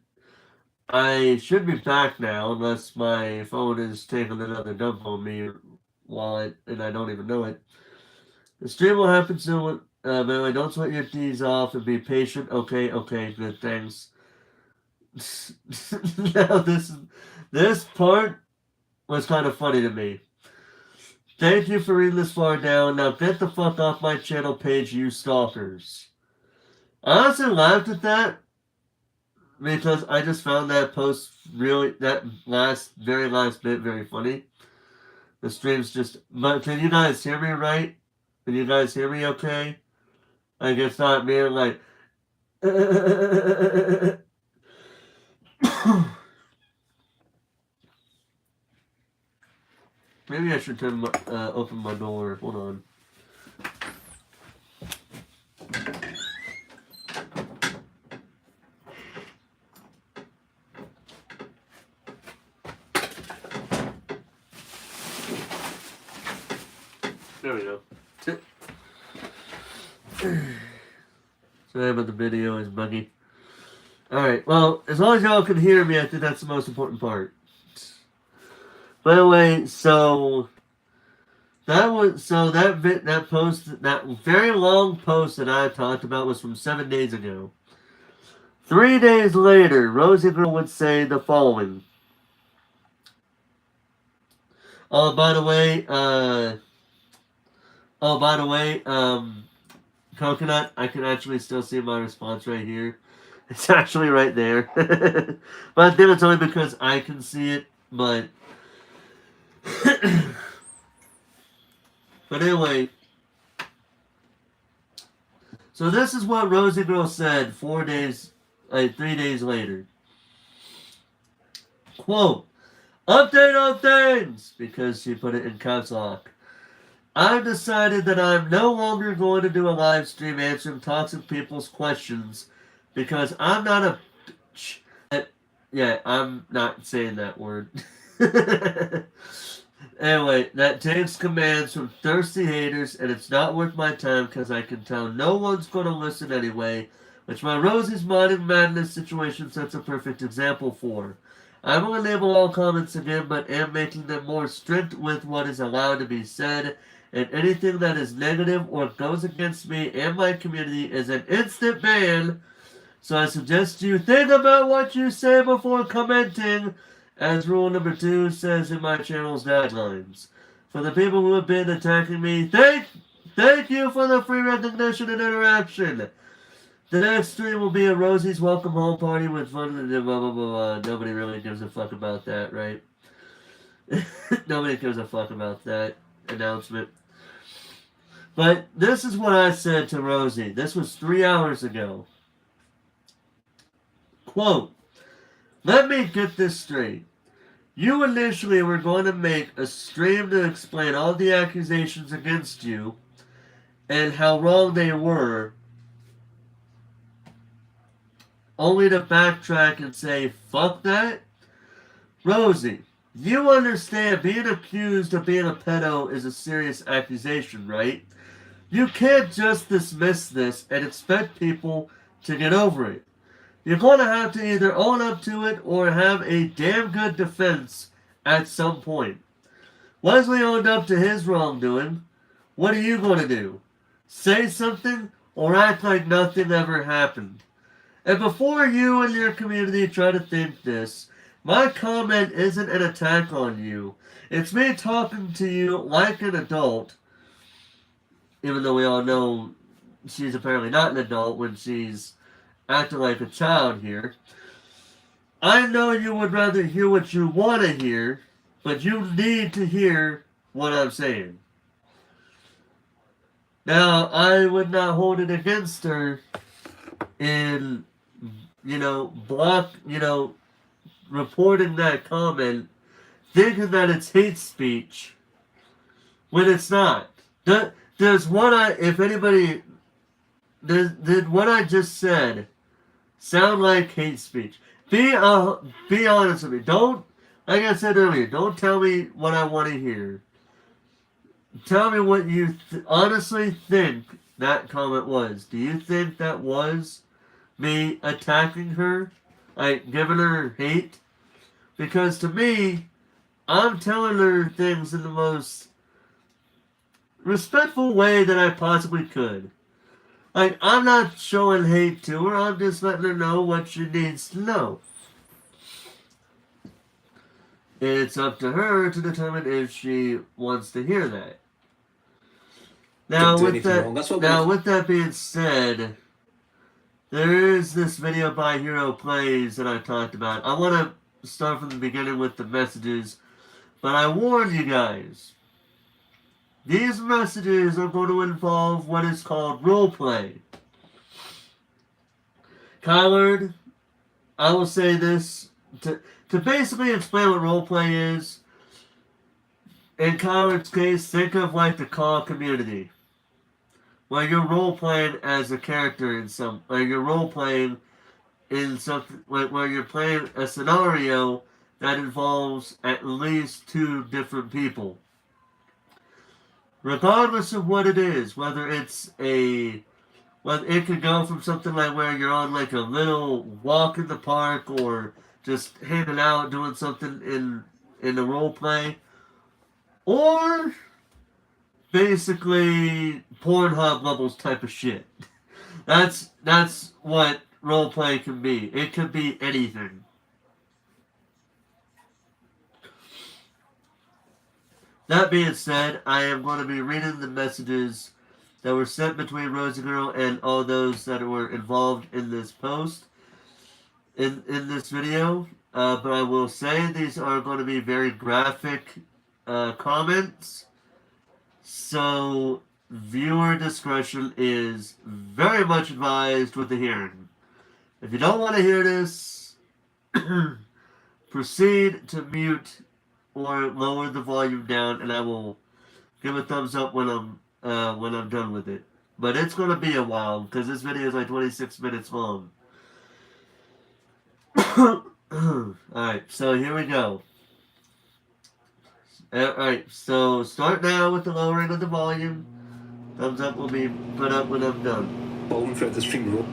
I should be back now, unless my phone is taking another dump on me and I don't even know it. The stream will happen soon. By the way, don't sweat your D's off and be patient. Okay, good, thanks. Now this part was kind of funny to me. Thank you for reading this far down. Now get the fuck off my channel page, you stalkers. I honestly laughed at that because I just found that post very last bit very funny. The stream's just, but can you guys hear me right? Can you guys hear me okay? I guess not, man, like, maybe I should open my door. Hold on. There we go. Sorry about the video, is buggy. Alright, well, as long as y'all can hear me, I think that's the most important part. By the way, so that post, that very long post that I talked about was from 7 days ago. 3 days later, Rosie Girl would say the following. Oh, by the way, Coconut, I can actually still see my response right here. It's actually right there. But then it's only because I can see it, but but anyway, so this is what Rosie Girl said 3 days later. Quote, update on things, because she put it in caps lock. I've decided that I'm no longer going to do a live stream answering toxic people's questions because I'm not a bitch. Yeah, I'm not saying that word. Anyway, that takes commands from thirsty haters, and it's not worth my time because I can tell no one's going to listen anyway, which my Rosie's Modern Madness situation sets a perfect example for. I will enable all comments again, but am making them more strict with what is allowed to be said, and anything that is negative or goes against me and my community is an instant ban. So I suggest you think about what you say before commenting, as rule number 2 says in my channel's guidelines. For the people who have been attacking me, thank you for the free recognition and interaction. The next stream will be a Rosie's welcome home party with fun and blah blah blah blah. Nobody really gives a fuck about that, right? Nobody gives a fuck about that announcement. But this is what I said to Rosie. This was 3 hours ago. Quote, let me get this straight. You initially were going to make a stream to explain all the accusations against you and how wrong they were, only to backtrack and say, fuck that? Rosie, you understand being accused of being a pedo is a serious accusation, right? You can't just dismiss this and expect people to get over it. You're going to have to either own up to it or have a damn good defense at some point. Wesley owned up to his wrongdoing. What are you going to do? Say something or act like nothing ever happened? And before you and your community try to think this, my comment isn't an attack on you. It's me talking to you like an adult, even though we all know she's apparently not an adult when she's acting like a child here. I know you would rather hear what you want to hear, but you need to hear what I'm saying. Now, I would not hold it against her in, reporting that comment, thinking that it's hate speech, when it's not. Does what did what I just said sound like hate speech? Be honest with me. Don't, like I said earlier, don't tell me what I want to hear. Tell me what you honestly think that comment was. Do you think that was me attacking her? Like, giving her hate? Because to me, I'm telling her things in the most respectful way that I possibly could. Like, I'm not showing hate to her, I'm just letting her know what she needs to know. It's up to her to determine if she wants to hear that. Now, with that being said, there is this video by Hero Plays that I talked about. I want to start from the beginning with the messages, but I warn you guys, these messages are going to involve what is called roleplay. Kyler, I will say this to basically explain what roleplay is. In Kyler's case, think of like the Call community, where you're role-playing as a character in some, or you're role-playing in something, where you're playing a scenario that involves at least 2 different people. Regardless of what it is, whether it could go from something like where you're on like a little walk in the park or just hanging out doing something in the role-play, or basically Pornhub levels type of shit. That's what roleplay can be. It could be anything. That being said, I am going to be reading the messages that were sent between Rosie Girl and all those that were involved in this post, in this video. But I will say these are going to be very graphic comments. So, viewer discretion is very much advised with the hearing. If you don't want to hear this, proceed to mute or lower the volume down, and I will give a thumbs up when I'm done with it. But it's gonna be a while because this video is like 26 minutes long. Alright, so here we go. Alright, so start now with the lowering of the volume. Thumbs up will be put up when I'm done. Bowling throughout the stream roll.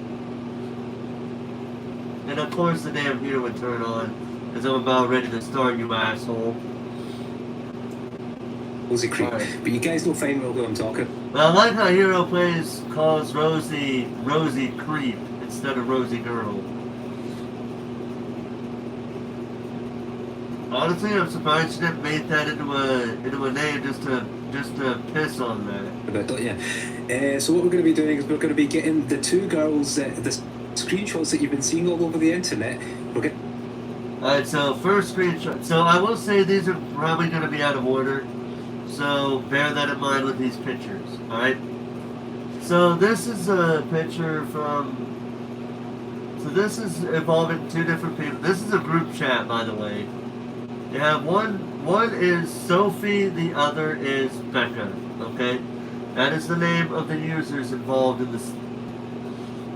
And of course the damn heater would turn on as I'm about ready to start, you asshole. Rosie Creep. Right. But you guys know fine well who I'm talking. Well, I like how Hero calls Rosie Creep instead of Rosie Girl. Honestly, I'm surprised she didn't make that into a name just to piss on that. About, don't you? So what we're going to be doing is we're going to be getting the two girls, the screenshots that you've been seeing all over the internet. Alright, so first screenshot. So I will say these are probably going to be out of order. So bear that in mind with these pictures. Alright? So this is a picture from... So this is involving two different people. This is a group chat, by the way. You have one is Sophie, the other is Becca. Okay? That is the name of the users involved in this.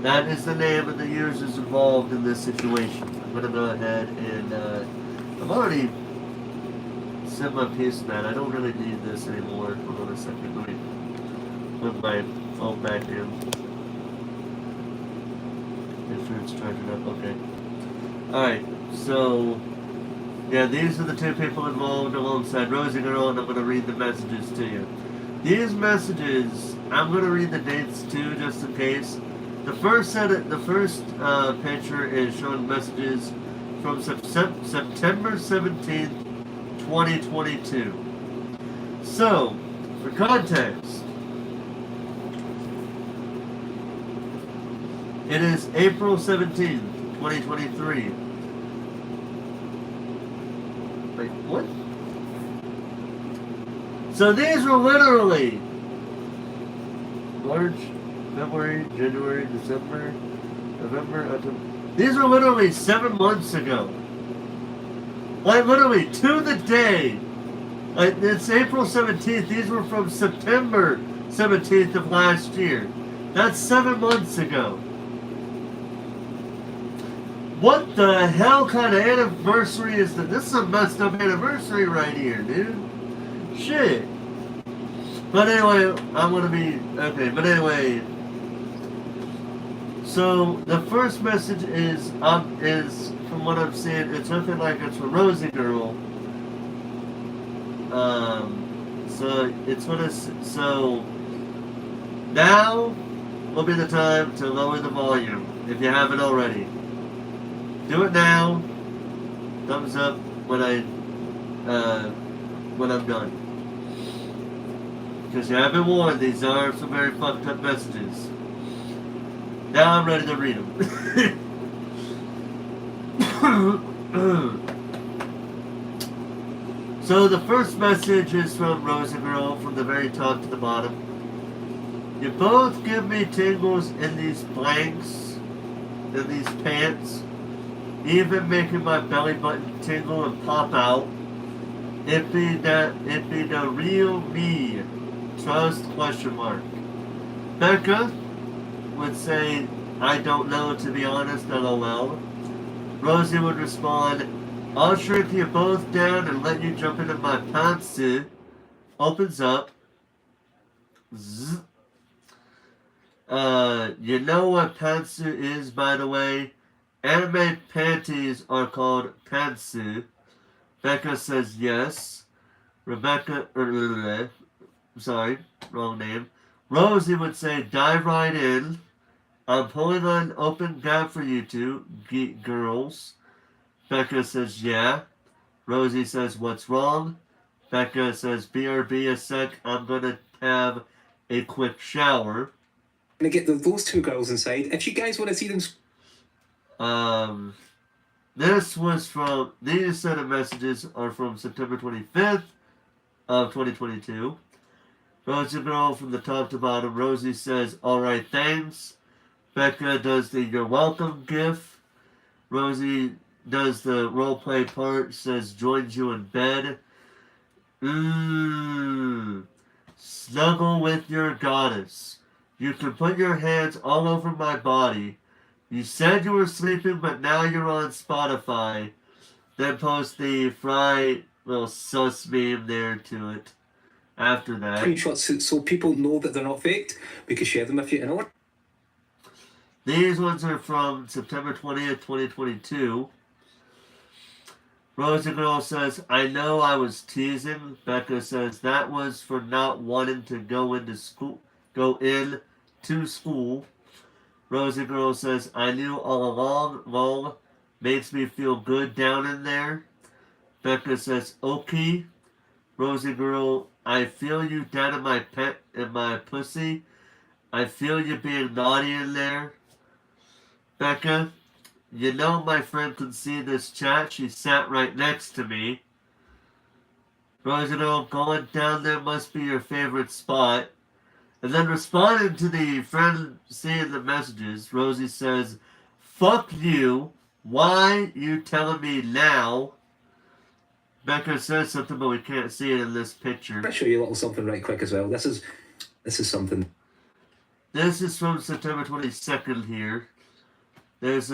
That is the name of the users involved in this situation. I'm gonna go ahead and I've already said my piece on that. I don't really need this anymore. Hold on a second. Let me put my phone back in. Make sure it's charging up. Okay. Alright, so yeah, these are the two people involved alongside Rosie Girl, and I'm going to read the messages to you. These messages, I'm going to read the dates too, just in case. The first picture is showing messages from September 17th, 2022. So, for context, it is April 17th, 2023. Wait, what? So these were literally March, February, January, December, November, October. These were literally 7 months ago. Like literally to the day. Like it's April 17th. These were from September 17th of last year. That's 7 months ago. What the hell kind of anniversary is this? This is a messed up anniversary right here, dude. Shit. But anyway, I'm gonna be okay. But anyway, so the first message is from what I'm seeing, it's looking like it's from Rosie Girl. So it's gonna so now will be the time to lower the volume if you haven't already. Do it now. Thumbs up when I'm done. Because you have been warned, these are some very fucked up messages. Now I'm ready to read them. So the first message is from Rosie Girl from the very top to the bottom. You both give me tingles in these blanks, in these pants. Even making my belly button tingle and pop out. It be the real me. Trust ? Becca would say, I don't know, to be honest, LOL. Rosie would respond, I'll shrink you both down and let you jump into my pantsuit. Opens up. Zzz. You know what pantsuit is, by the way? Anime panties are called pantsuit. Becca says yes. Sorry, wrong name. Rosie would say, dive right in. I'm pulling an open gap for you two, geek girls. Becca says, yeah. Rosie says, what's wrong? Becca says, BRB a sec, I'm gonna have a quick shower. I'm gonna get those two girls inside. If you guys want to see them... This was from, these set of messages are from September 25th of 2022. Rosie Girl from the top to bottom. Rosie says, alright, thanks. Becca does the you're welcome gif. Rosie does the roleplay part, says joins you in bed. Snuggle with your goddess. You can put your hands all over my body. You said you were sleeping, but now you're on Spotify. Then post the Fry little sus meme there to it. After that, screenshots so people know that they're not faked. We can share them if you know. these ones are from September 20th, 2022. Rosie Girl says, I know I was teasing. Becca says, that was for not wanting to go into school. Rosie Girl says, I knew all along. Lol. Makes me feel good down in there. Becca says, okay. Rosie Girl, I feel you down in my pussy. I feel you being naughty in there. Becca, you know my friend can see this chat. She sat right next to me. Rosie Girl, going down there must be your favorite spot. And then responding to the friend seeing the messages, Rosie says, fuck you. Why you telling me now? Becca says something, but we can't see it in this picture. I'll show you a little something right quick as well. This is something. This is from September 22nd here. There's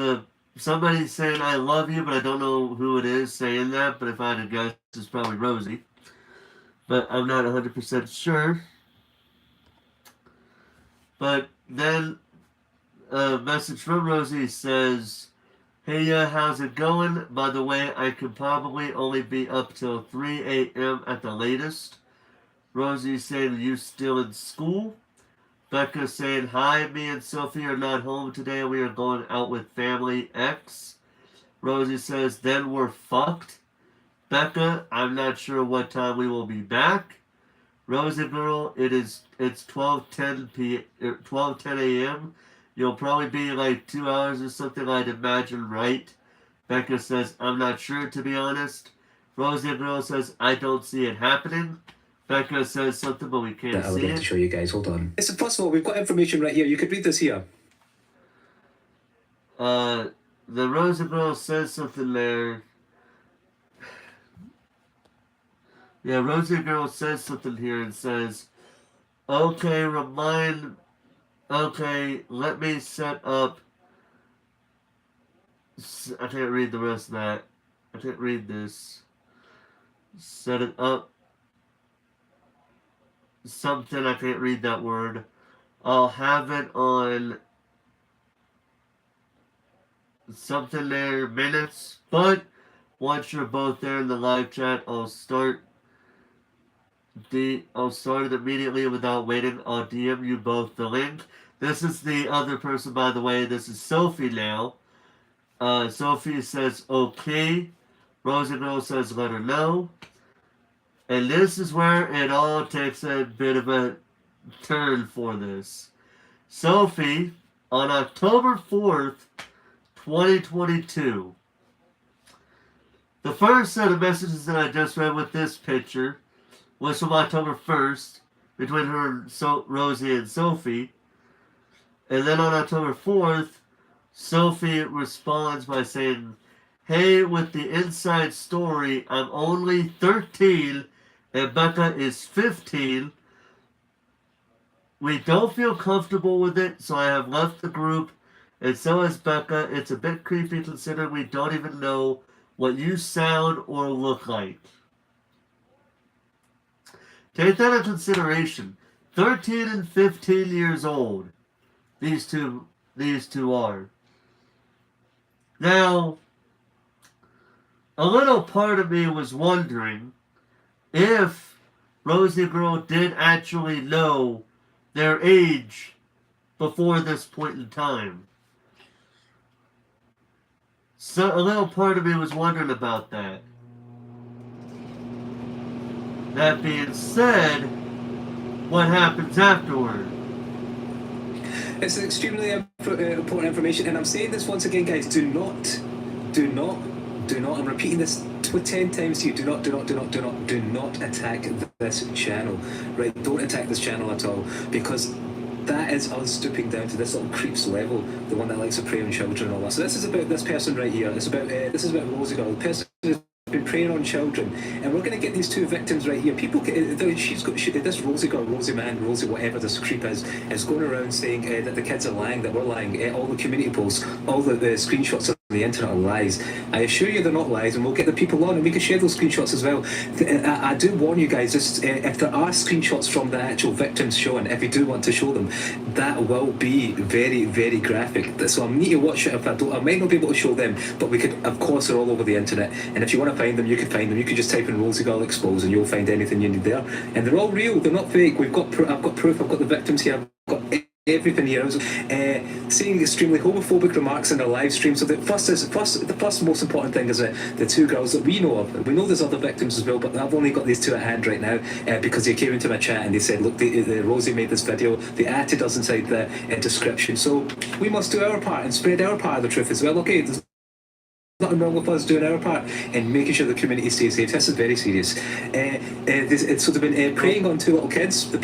somebody saying I love you, but I don't know who it is saying that, but if I had to guess, it's probably Rosie. But I'm not 100% sure. But then a message from Rosie says, hey, how's it going? By the way, I could probably only be up till 3 a.m. at the latest. Rosie saying, you still in school? Becca saying, hi, me and Sophie are not home today. We are going out with family X. Rosie says, then we're fucked. Becca, I'm not sure what time we will be back. Rosie Girl, it's 12:10 a.m. You'll probably be like 2 hours or something, I'd imagine, right? Becca says, I'm not sure, to be honest. Rosie Girl says, I don't see it happening. Becca says something, but we can't see it. To show you guys. Hold on. It's impossible. We've got information right here. You could read this here. The Rosie Girl says something there. Yeah, Rosie Girl says something here and says, okay, let me set up. I can't read the rest of that. I can't read this. Set it up. Something, I can't read that word. I'll have it on something there, minutes. But once you're both there in the live chat, I'll start it immediately without waiting. I'll DM you both the link. This is the other person, by the way. This is Sophie now. Sophie says, okay. Rosie Girl says, let her know. And this is where it all takes a bit of a turn for this. Sophie, on October 4th, 2022, the first set of messages that I just read with this picture was from October 1st, between her and Rosie and Sophie. And then on October 4th, Sophie responds by saying, hey, with the inside story, I'm only 13 and Becca is 15. We don't feel comfortable with it, so I have left the group, and so has Becca. It's a bit creepy considering we don't even know what you sound or look like. Take that into consideration. 13 and 15 years old. These two are. Now, a little part of me was wondering if Rosie Girl did actually know their age before this point in time. So a little part of me was wondering about that. That being said, what happens afterward? It's extremely important information, and I'm saying this once again, guys. Do not. I'm repeating this 10 times to you. Do not attack this channel. Right? Don't attack this channel at all, because that is us stooping down to this little creep's level, the one that likes to prey on children and all that. So this is about this person right here. This is about Rosie Girl. The person who's been preying on children, and we're going to get these two victims right here. People, this Rosie girl, Rosie man, Rosie whatever this creep is going around saying that the kids are lying, that we're lying. All the community posts, all the screenshots of the internet are lies. I assure you they're not lies, and we'll get the people on and we can share those screenshots as well. I do warn you guys, just if there are screenshots from the actual victims showing, if you do want to show them, that will be very, very graphic. So I need to watch it. If I might not be able to show them, but we could, of course, they're all over the internet, and if you want to find them, you can find them. You can just type in Rosie Girl Expose and you'll find anything you need there, and they're all real, they're not fake. I've got proof, I've got the victims here, I've got everything here. Saying extremely homophobic remarks in their live stream. So the first most important thing is the two girls that we know of. We know there's other victims as well, but I've only got these two at hand right now because they came into my chat and they said, look, Rosie made this video, they added us inside the description, so we must do our part and spread our part of the truth as well. Okay, there's nothing wrong with us doing our part and making sure the community stays safe. This is very serious. So they've been preying on two little kids.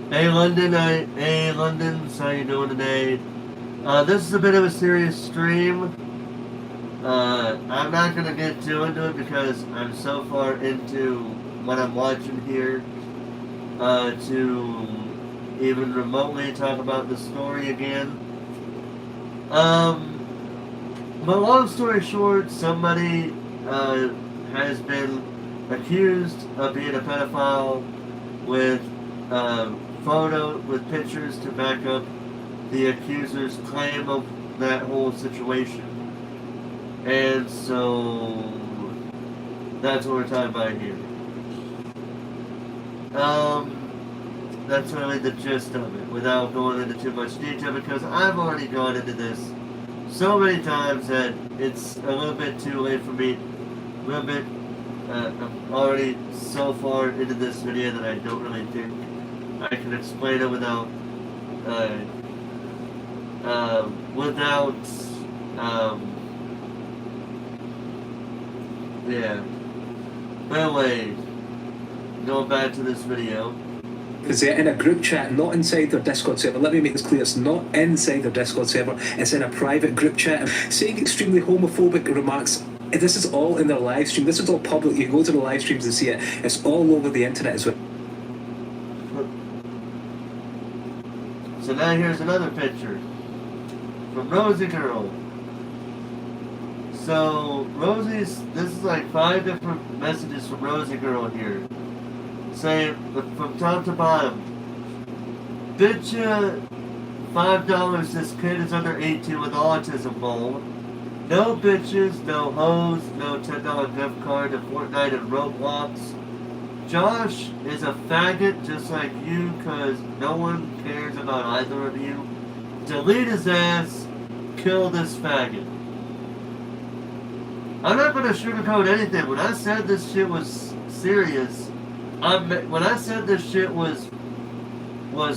Hey London, how you doing today? This is a bit of a serious stream. I'm not gonna get too into it because I'm so far into what I'm watching here to even remotely talk about the story again. But long story short, somebody has been accused of being a pedophile with with pictures to back up the accuser's claim of that whole situation. And so that's what we're talking about here. That's really the gist of it, without going into too much detail, because I've already gone into this so many times that it's a little bit too late for me. A little bit, I'm already so far into this video that I don't really think I can explain it without yeah. By the way, going back to this video. Is it in a group chat, not inside their Discord server? Let me make this clear, it's not inside their Discord server, it's in a private group chat, saying extremely homophobic remarks. This is all in their live stream, this is all public, you go to the live streams and see it, it's all over the internet as well. So now here's another picture from Rosie Girl. So this is like 5 different messages from Rosie Girl here. Saying from top to bottom, bitch, $5, this kid is under 18 with autism, bold. No bitches, no hoes, no $10 gift card to Fortnite and Roblox. Josh is a faggot just like you, cause no one cares about either of you. Delete his ass, kill this faggot. I'm not gonna sugarcoat anything. When I said this shit was serious, when I said this shit was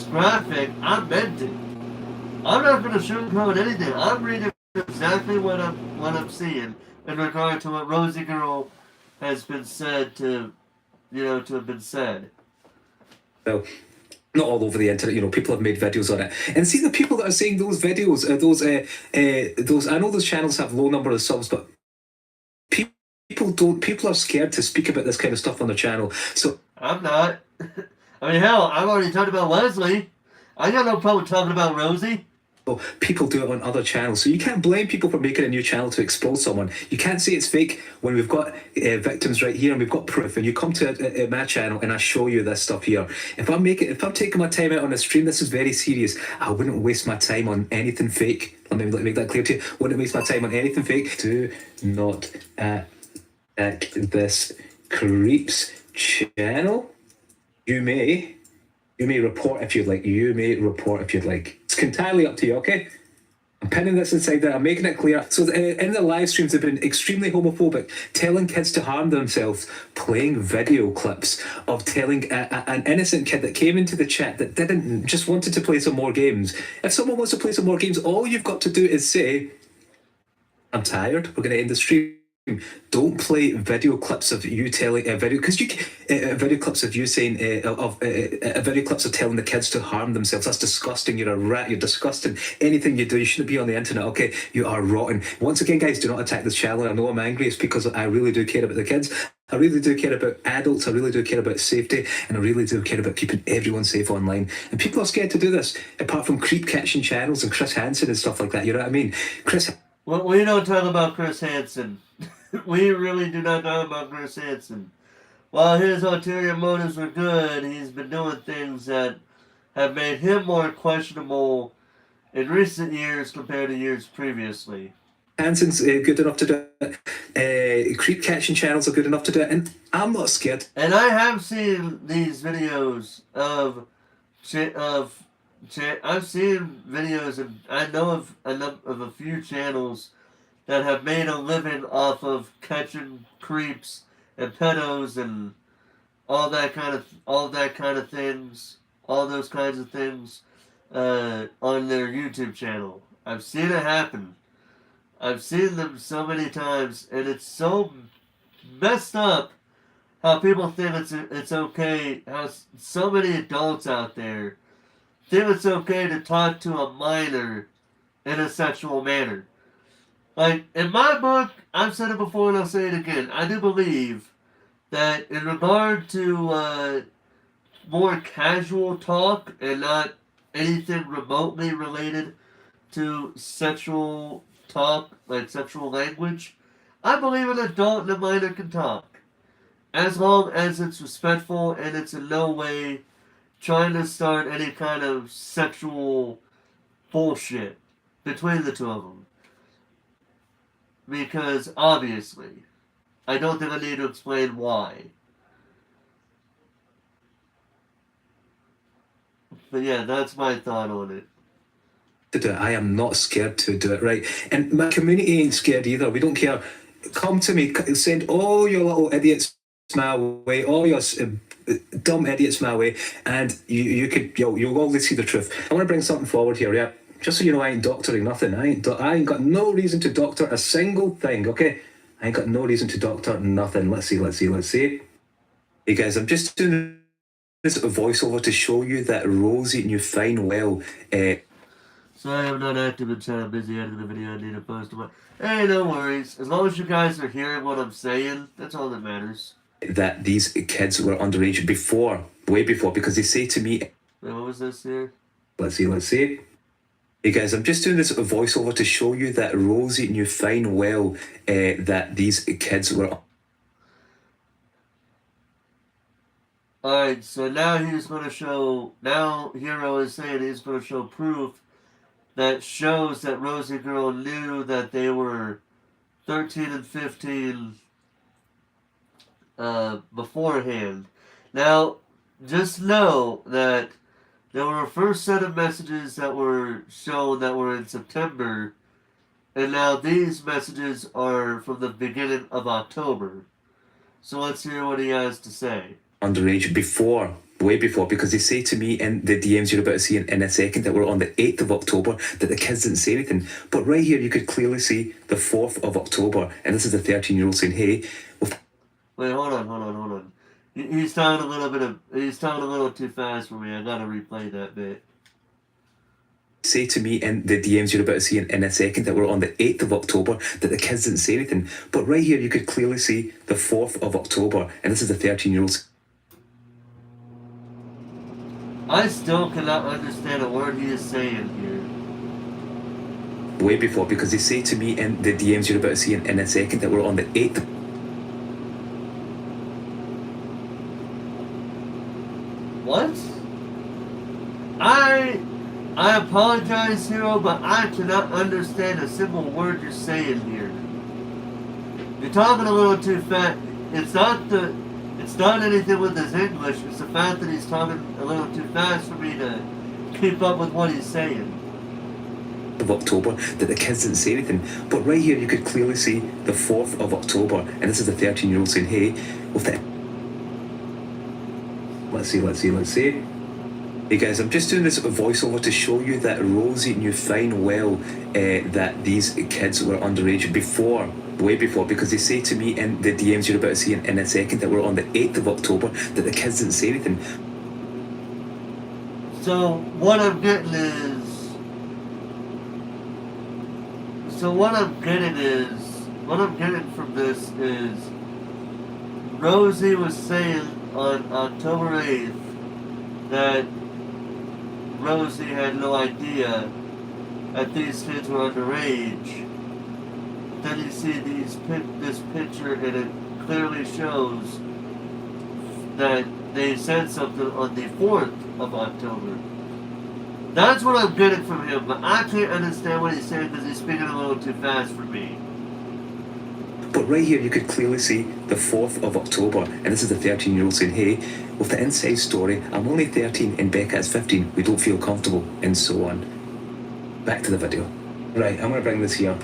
graphic, I meant it. I'm not gonna sugarcoat anything. I'm reading exactly what I'm seeing in regard to what Rosie Girl has been said to have been said. Well, not all over the internet, people have made videos on it. And see the people that are saying those videos, I know those channels have low number of subs, but people are scared to speak about this kind of stuff on their channel. So I'm not. I mean, hell, I've already talked about Leslie. I got no problem talking about Rosie. People do it on other channels, so you can't blame people for making a new channel to expose someone. You can't say it's fake when we've got victims right here and we've got proof, and you come to my channel and I show you this stuff here. If I'm taking my time out on a stream, this is very serious. I wouldn't waste my time on anything fake. Let me make that clear to you. Wouldn't waste my time on anything fake. Do not attack this creeps channel. You may report if you'd like. It's entirely up to you, okay? I'm pinning this inside there. I'm making it clear. So in the live streams, they've been extremely homophobic, telling kids to harm themselves, playing video clips of telling an innocent kid that came into the chat that didn't just wanted to play some more games. If someone wants to play some more games, all you've got to do is say, I'm tired, we're going to end the stream. don't play video clips of you telling video because you video clips of you saying video clips of telling the kids to harm themselves. That's disgusting. You're a rat. You're disgusting. Anything you do, you shouldn't be on the internet. Okay, you are rotten. Once again, guys, do not attack this channel. I know I'm angry. It's because I really do care about the kids. I really do care about adults. I really do care about safety, and I really do care about keeping everyone safe online. And people are scared to do this. Apart from creep catching channels and Chris Hansen and stuff like that. You know what I mean? Chris. Well, we don't talk about Chris Hansen. We really do not talk about Chris Hansen. While his ulterior motives were good, he's been doing things that have made him more questionable in recent years compared to years previously. Hansen's good enough to do it. Creep catching channels are good enough to do it, and I'm not scared. And I have seen these videos I've seen videos, and I know of a few channels that have made a living off of catching creeps and pedos and all those kinds of things on their YouTube channel. I've seen it happen. I've seen them so many times, and it's so messed up how people think it's okay. How so many adults out there think it's okay to talk to a minor in a sexual manner. Like, in my book, I've said it before and I'll say it again, I do believe that in regard to more casual talk and not anything remotely related to sexual talk, like sexual language, I believe an adult and a minor can talk. As long as it's respectful and it's in no way trying to start any kind of sexual bullshit between the two of them. Because, obviously, I don't think I need to explain why. But yeah, that's my thought on it. To do it. I am not scared to do it, right? And my community ain't scared either. We don't care. Come to me, send all your little idiots my way, all your dumb idiots my way, and you'll always see the truth. I want to bring something forward here, yeah? Just so you know, I ain't doctoring nothing. I ain't got no reason to doctor a single thing, okay? I ain't got no reason to doctor nothing. Let's see. Hey guys, I'm just doing this voiceover to show you that Rosie knew fine well. Sorry I'm not active and chat. I'm busy editing the video. I need to post them. Hey, no worries. As long as you guys are hearing what I'm saying, that's all that matters. That these kids were underage way before, because they say to me... Wait, what was this here? Let's see. Hey guys, I'm just doing this voiceover to show you that Rosie knew fine well that these kids were... Alright, so now he's going to show... Now Hero is saying he's going to show proof that shows that Rosie Girl knew that they were 13 and 15 beforehand. Now, just know that there were a first set of messages that were shown that were in September, and now these messages are from the beginning of October. So let's hear what he has to say. Underage way before, because they say to me in the DMs you're about to see in a second that we're on the 8th of October, that the kids didn't say anything. But right here you could clearly see the 4th of October, and this is the 13-year-old saying, hey... Wait, hold on. He's talking a little too fast for me. I gotta replay that bit. Say to me in the DMs you're about to see in a second that we're on the 8th of October, that the kids didn't say anything. But right here you could clearly see the 4th of October, and this is the 13-year-old. I still cannot understand a word he is saying here. Way before, because they say to me in the DMs you're about to see in a second that we're on the 8th. What? I apologize, Hero, but I cannot understand a single word you're saying here. You're talking a little too fast. It's not anything with his English. It's the fact that he's talking a little too fast for me to keep up with what he's saying. Of October, that the kids didn't say anything. But right here you could clearly see the 4th of October, and this is the 13-year-old saying, hey, with the... Let's see. Hey guys, I'm just doing this voiceover to show you that Rosie knew fine well that these kids were underage way before, because they say to me in the DMs you're about to see in a second that we're on the 8th of October, that the kids didn't say anything. So what I'm getting from this is Rosie was saying on October 8th that Rosie had no idea that these kids were underage. Then you see this picture and it clearly shows that they said something on the 4th of October. That's what I'm getting from him, but I can't understand what he's saying because he's speaking a little too fast for me. But right here, you could clearly see the 4th of October, and this is the 13-year-old saying, hey, with the inside story, I'm only 13 and Becca is 15, we don't feel comfortable, and so on. Back to the video. Right, I'm going to bring this here.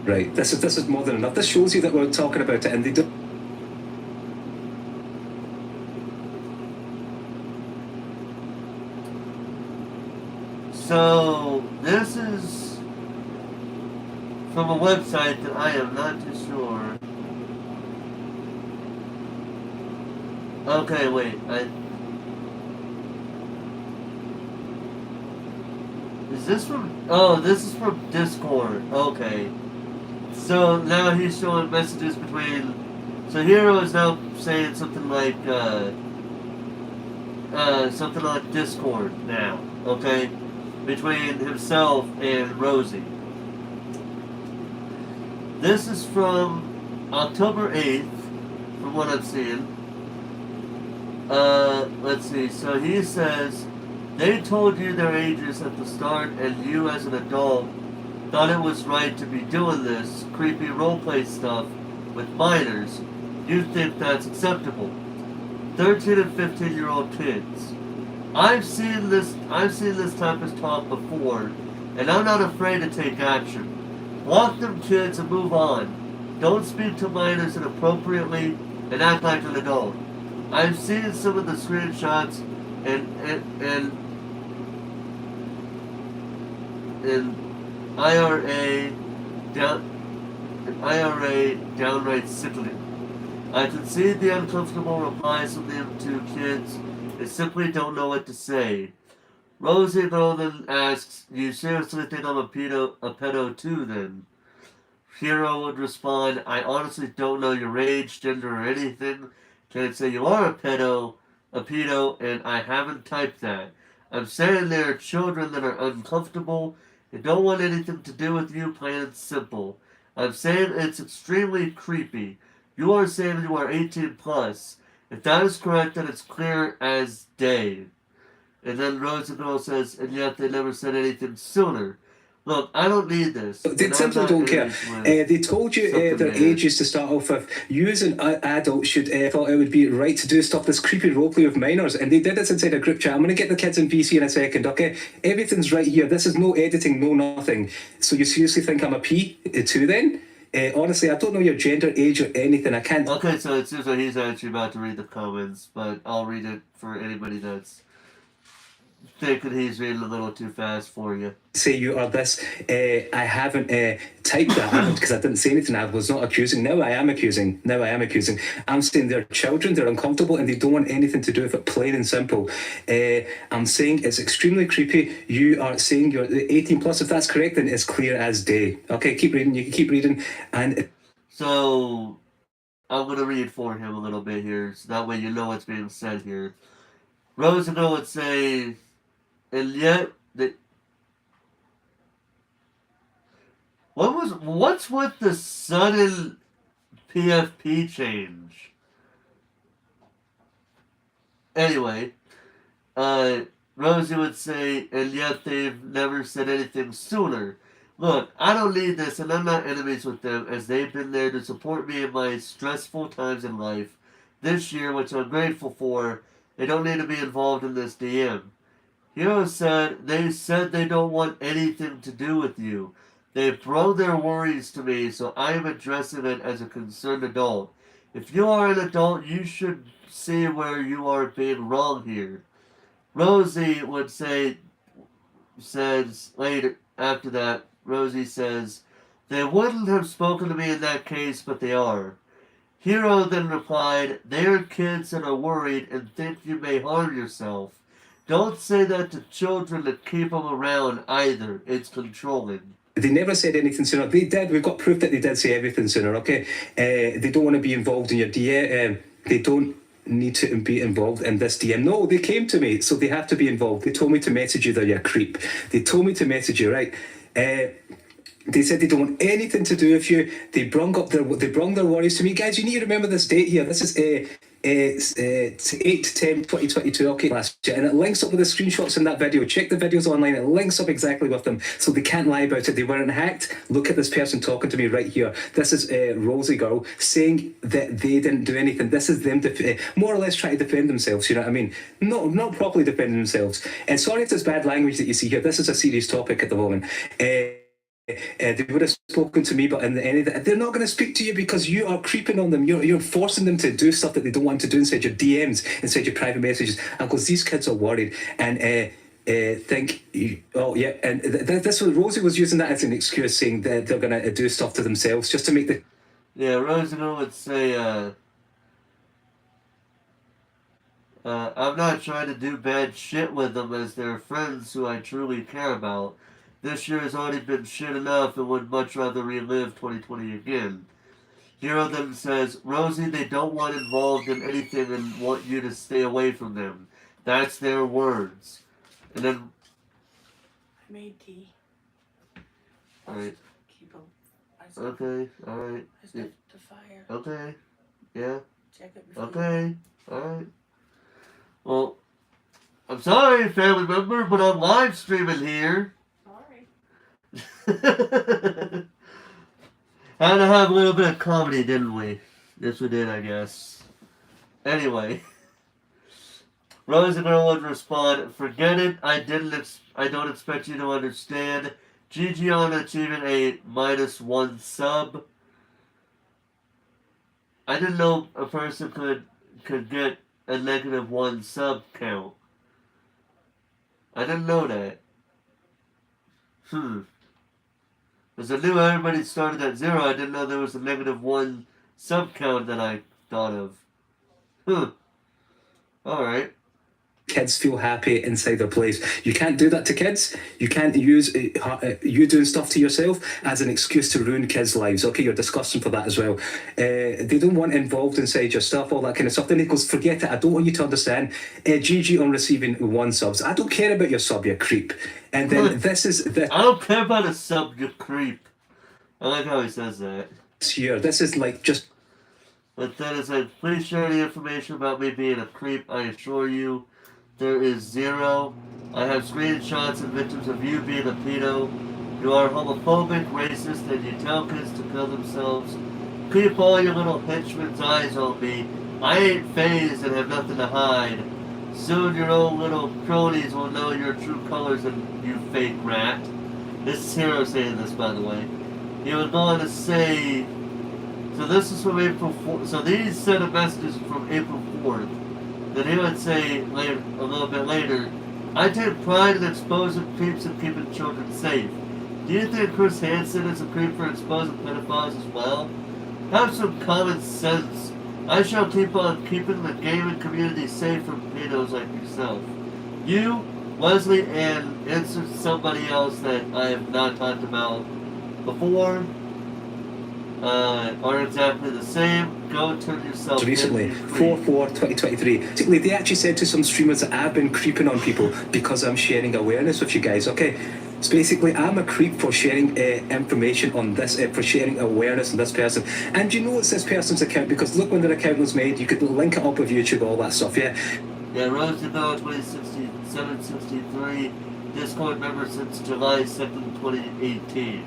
Right, this is more than enough. This shows you that we're talking about it, and they do. So, this is from a website that I am not too sure. Okay, wait. Is this from... Oh, this is from Discord. Okay. So, now he's showing messages between... So, Hero is now saying something like Discord now. Okay? Between himself and Rosie. This is from October 8th, from what I'm seeing. Let's see. So he says, they told you their ages at the start, and you as an adult thought it was right to be doing this creepy roleplay stuff with minors. You think that's acceptable. 13 and 15-year-old kids. I've seen this type of talk before, and I'm not afraid to take action. Block them kids and move on. Don't speak to minors inappropriately and act like an adult. I've seen some of the screenshots and IRA downright sickening. I can see the uncomfortable replies from them to kids. They simply don't know what to say. Rosie Nolan asks, you seriously think I'm a pedo too then? Hero would respond, I honestly don't know your age, gender, or anything. Can't say you are a pedo, and I haven't typed that. I'm saying there are children that are uncomfortable and don't want anything to do with you, plain and simple. I'm saying it's extremely creepy. You are saying you are 18 plus. If that is correct, then it's clear as day. And then Rosie Girl says, and yet they never said anything sooner. Look, I don't need this. They simply don't care. They told you their ages to start off with. You as an adult should thought it would be right to do stuff this creepy roleplay with minors, and they did this inside a group chat. I'm going to get the kids in VC in a second, okay? Everything's right here. This is no editing, no nothing. So you seriously think I'm a P too then? Honestly, I don't know your gender, age, or anything. I can't... Okay, so it seems like he's actually about to read the comments, but I'll read it for anybody that's thinking he's reading a little too fast for you. Say you are this. I haven't typed that because I didn't say anything. I was not accusing. Now I am accusing. I'm saying they're children, they're uncomfortable, and they don't want anything to do with it, plain and simple. I'm saying it's extremely creepy. You are saying you're 18 plus. If that's correct, then it's clear as day. Okay, keep reading. You can keep reading. And so I'm going to read for him a little bit here, so that way you know what's being said here. Rosenthal would say, and yet what's with the sudden PFP change? Anyway, Rosie would say, and yet they've never said anything sooner. Look, I don't need this, and I'm not enemies with them, as they've been there to support me in my stressful times in life. This year, which I'm grateful for, they don't need to be involved in this DM. Hero said they don't want anything to do with you. They throw their worries to me, so I am addressing it as a concerned adult. If you are an adult, you should see where you are being wrong here. Rosie would says later after that, Rosie says, They wouldn't have spoken to me in that case, but they are. Hero then replied, they are kids that are worried and think you may harm yourself. Don't say that to children to keep them around either. It's controlling. They never said anything sooner. They did. We've got proof that they did say everything sooner, okay? They don't want to be involved in your DM. They don't need to be involved in this DM. No, they came to me, so they have to be involved. They told me to message you that you're a creep. They told me to message you, right? They said they don't want anything to do with you. They brung their worries to me. Guys, you need to remember this date here. This is 8/10/2022, okay, last year, and it links up with the screenshots in that video. Check the videos online, it links up exactly with them, so they can't lie about it. They weren't hacked. Look at this person talking to me right here. This is Rosie Girl saying that they didn't do anything. This is them more or less trying to defend themselves, you know what I mean? Not properly defending themselves. And sorry if there's bad language that you see here. This is a serious topic at the moment. They would have spoken to me, but in the end, they're not going to speak to you because you are creeping on them. You're forcing them to do stuff that they don't want to do inside your DMs, inside your private messages. And because these kids are worried and think, oh yeah, and this was Rosie was using that as an excuse, saying that they're going to do stuff to themselves just to make the. Yeah, Rosie would say, I'm not trying to do bad shit with them as their friends who I truly care about. This year has already been shit enough and would much rather relive 2020 again. Hero then says, Rosie, they don't want involved in anything and want you to stay away from them. That's their words. And then... I made tea. Alright. Keep them. Okay, alright. I set the fire. Okay, yeah. Check it before. Okay, alright. Well, I'm sorry, family member, but I'm live streaming here. Had to have a little bit of comedy, didn't we? Yes, we did, I guess. Anyway, Rose and Girl would respond, forget it, I don't expect you to understand. GG on achieving a -1 sub. I didn't know a person could get a -1 sub count. I didn't know that. Because I knew everybody started at 0, I didn't know there was a -1 sub count that I thought of. Alright. Kids feel happy inside their place. You can't do that to kids. You can't use you doing stuff to yourself as an excuse to ruin kids' lives. Okay, you're disgusting for that as well. They don't want involved inside your stuff, all that kind of stuff. Then he goes, forget it, I don't want you to understand. GG on receiving 1 subs. I don't care about your sub, you creep. And then this is the... I don't care about a sub, you creep. I like how he says that. This is like just... But then it said, please share the information about me being a creep. I assure you, there is 0. I have screenshots and victims of you being a pedo. You are homophobic, racist, and you tell kids to kill themselves. Keep all your little henchmen's eyes on me. I ain't phased and have nothing to hide. Soon your own little cronies will know your true colors and you fake rat. This is Hero saying this, by the way. He was going to say... So this is from April 4th. So these set of messages from April 4th. Then he would say later, a little bit later, I take pride in exposing creeps and keeping children safe. Do you think Chris Hansen is a creep for exposing pedophiles as well? Have some common sense. I shall keep on keeping the gaming community safe from pedos like yourself. You, Leslie, and insert somebody else that I have not talked about before are exactly the same. Go turn yourself recently, 4/4/2023. Basically, they actually said to some streamers that I've been creeping on people because I'm sharing awareness with you guys, okay? So basically, I'm a creep for sharing information on this, for sharing awareness on this person. And you know it's this person's account because look when their account was made, you could link it up with YouTube, all that stuff, yeah? Yeah, Roosevelt 2067-63, Discord member since July 2nd, 2018.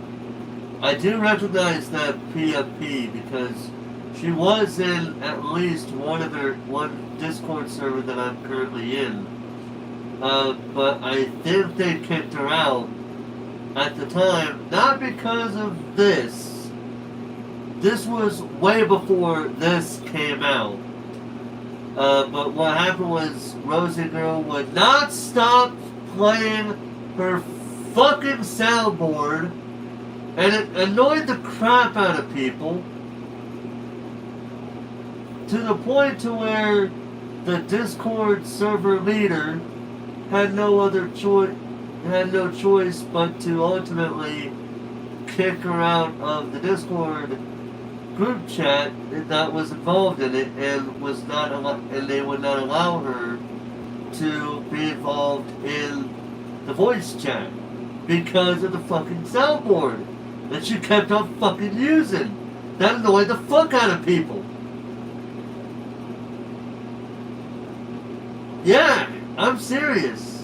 I do recognize that PFP because she was in at least one Discord server that I'm currently in. But I think they kicked her out at the time, not because of this. This was way before this came out. But what happened was Rosie Girl would not stop playing her fucking soundboard And it annoyed the crap out of people to the point to where the Discord server leader had no choice but to ultimately kick her out of the Discord group chat that was involved in it, and they would not allow her to be involved in the voice chat because of the fucking soundboard that she kept on fucking using. That annoyed the fuck out of people. Yeah, I'm serious.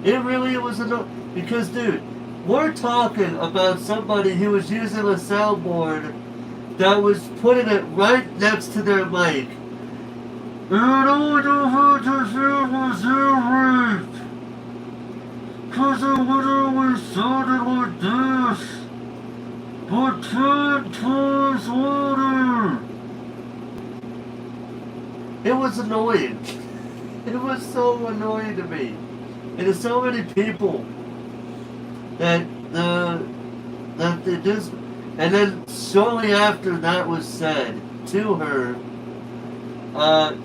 It really was annoying. Because, dude, we're talking about somebody who was using a soundboard that was putting it right next to their mic. And all you had to hear was your rate. Cause it would always sounded like this. But 10 times louder. It was annoying. It was so annoying to me. And there's so many people that they just, and then shortly after that was said to her,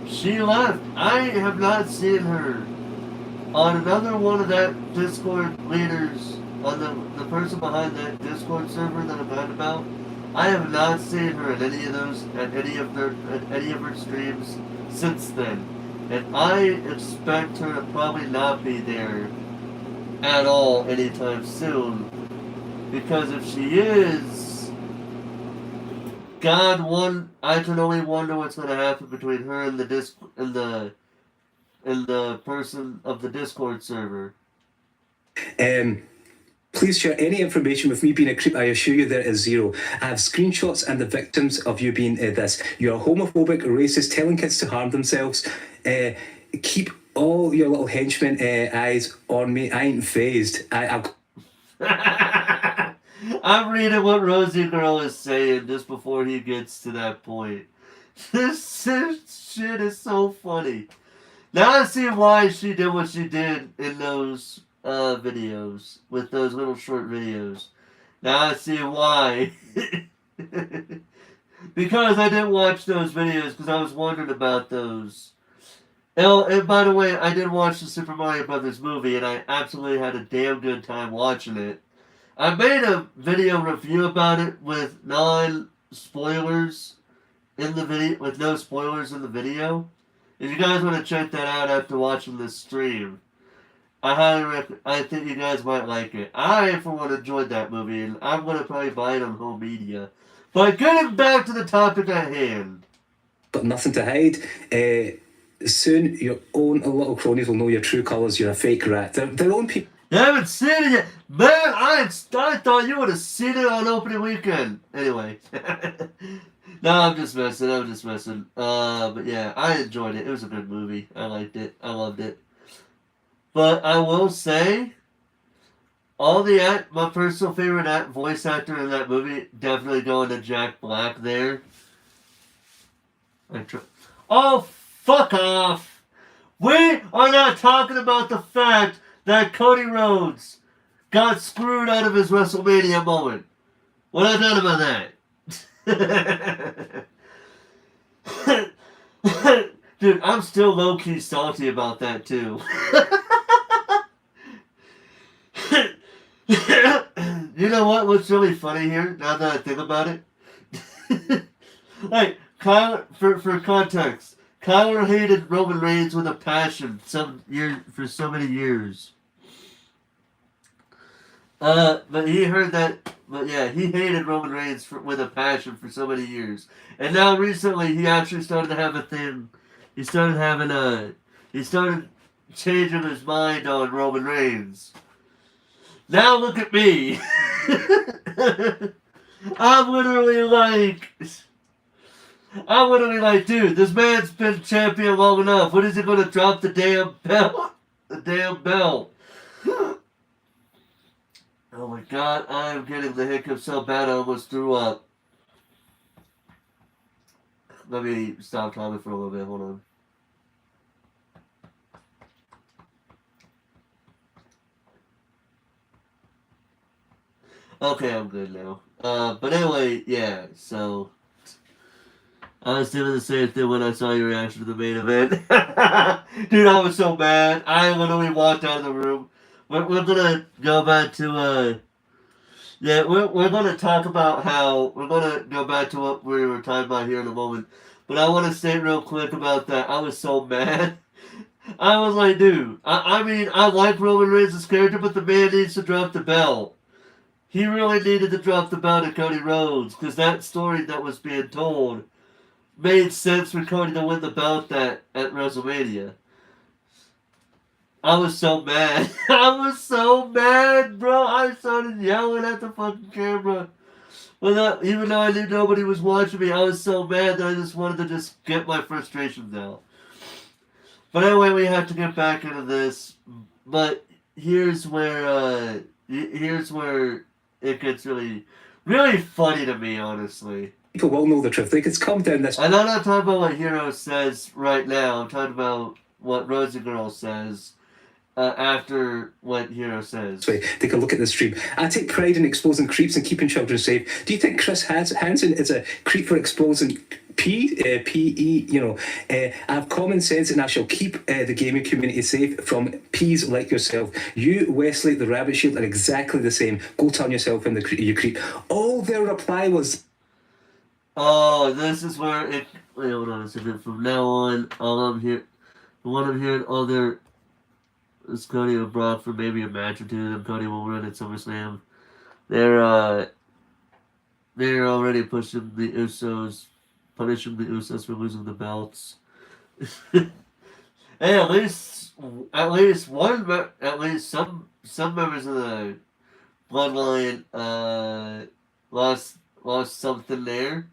she left. I have not seen her on another one of that Discord leaders, on the person behind that Discord server that I'm talking about. I have not seen her at any of her streams since then. And I expect her to probably not be there at all anytime soon. Because if she is, I can only wonder what's going to happen between her and the person of the Discord server. Please share any information with me being a creep. I assure you there is zero. I have screenshots and the victims of you being this. You're homophobic, racist, telling kids to harm themselves. Keep all your little henchmen eyes on me. I ain't phased. I'm reading what Rosie Girl is saying just before he gets to that point. This shit is so funny. Now I see why she did what she did in those videos, with those little short videos. Now I see why. Because I didn't watch those videos because I was wondering about those. And by the way, I did watch the Super Mario Brothers movie, and I absolutely had a damn good time watching it. I made a video review about it with spoilers in the video, with no spoilers in the video. If you guys want to check that out after watching this stream, I think you guys might like it. I, for one, enjoyed that movie, and I'm going to probably buy it on home media. But getting back to the topic at hand. Got nothing to hide. Soon, your own little cronies will know your true colours. You're a fake rat. Their own people. You haven't seen it yet. Man, I thought you would have seen it on opening weekend. Anyway. No, I'm just messing. But yeah, I enjoyed it. It was a good movie. I liked it. I loved it. But I will say, my personal favorite voice actor in that movie, definitely going to Jack Black there. Oh, fuck off! We are not talking about the fact that Cody Rhodes got screwed out of his WrestleMania moment. We're not talking about that. Dude, I'm still low-key salty about that, too. You know what? What's really funny here, now that I think about it? Like, for context, Kyler hated Roman Reigns with a passion for so many years. But he hated Roman Reigns with a passion for so many years. And now recently he actually started to have a thing. He started changing his mind on Roman Reigns. Now look at me. I'm literally like, dude, this man's been champion long enough. When is he going to drop the damn belt? The damn belt. Oh my god, I am getting the hiccups so bad I almost threw up. Let me stop talking for a little bit, hold on. Okay, I'm good now. But anyway, yeah, so I was doing the same thing when I saw your reaction to the main event. Dude, I was so mad. I literally walked out of the room. We're gonna go back to yeah, we're gonna talk about how we're gonna go back to what we were talking about here in a moment. But I wanna say real quick about that. I was so mad. I was like, dude, I mean, I like Roman Reigns' character, but the man needs to drop the belt. He really needed to drop the belt to Cody Rhodes, because that story that was being told made sense for Cody to win the belt at WrestleMania. I was so mad. I was so mad, bro. I started yelling at the fucking camera. Even though I knew nobody was watching me, I was so mad that I just wanted to just get my frustrations out. But anyway, we have to get back into this. But here's where it gets really, really funny to me, honestly. People will know the truth. Like, it's come down this. I'm not talking about what Hero says right now. I'm talking about what Rosie Girl says after what Hero says. way. They can look at the stream. I take pride in exposing creeps and keeping children safe. Do you think Chris Hansen is a creep for exposing PE? I have common sense and I shall keep the gaming community safe from P's like yourself. You, Wesley, the Rabbit Shield are exactly the same. Go turn yourself in you creep. All their reply was, oh, this is where it. Wait, hold on a second. From now on, all I'm hearing, all their. Is Cody and Brock for maybe a match or two, then Cody will win at SummerSlam. They're already punishing the Usos for losing the belts. Hey, at least some members of the Bloodline lost something there.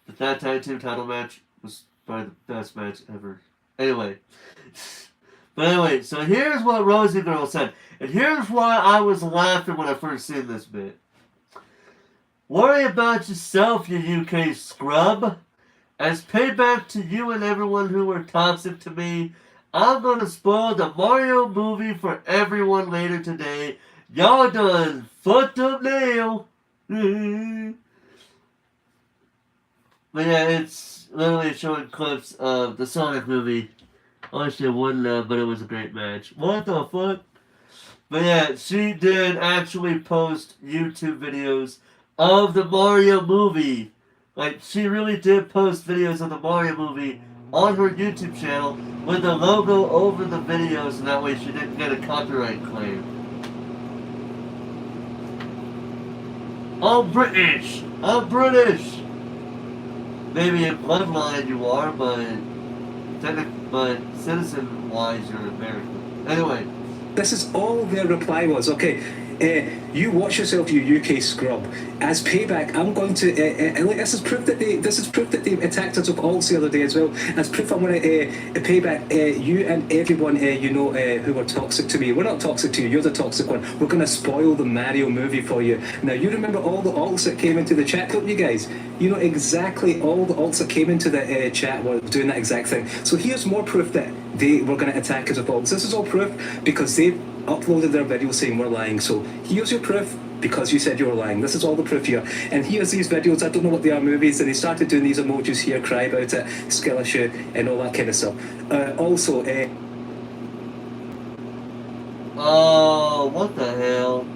But that tag team title match was probably the best match ever. Anyway. But anyway, so here's what Rosie Girl said. And here's why I was laughing when I first seen this bit. Worry about yourself, you UK scrub. As payback to you and everyone who were toxic to me, I'm gonna spoil the Mario movie for everyone later today. Y'all done fucked up now. But yeah, it's literally showing clips of the Sonic movie. Honestly, it wouldn't, but it was a great match. What the fuck? But yeah, she did actually post YouTube videos of the Mario movie. Like, she really did post videos of the Mario movie on her YouTube channel with the logo over the videos, and that way she didn't get a copyright claim. I'm British! I'm British! Maybe in Bloodline you are, but citizen-wise, you're American. Anyway. this is all their reply was. Okay, you watch yourself, you UK scrub. As payback, I'm going to. This is proof that they attacked us with alts the other day as well. As proof, I'm going to payback you and everyone who were toxic to me. We're not toxic to you. You're the toxic one. We're going to spoil the Mario movie for you. Now you remember all the alts that came into the chat, don't you guys? You know exactly all the alts that came into the chat were doing that exact thing. So here's more proof that they were going to attack us with alts. This is all proof because they uploaded their video saying we're lying. So here's your proof because you said you were lying. This is all the proof here. And here's these videos. I don't know what they are, movies, and they started doing these emojis here, cry about it, skill issue, and all that kind of stuff. Also, oh, what the hell?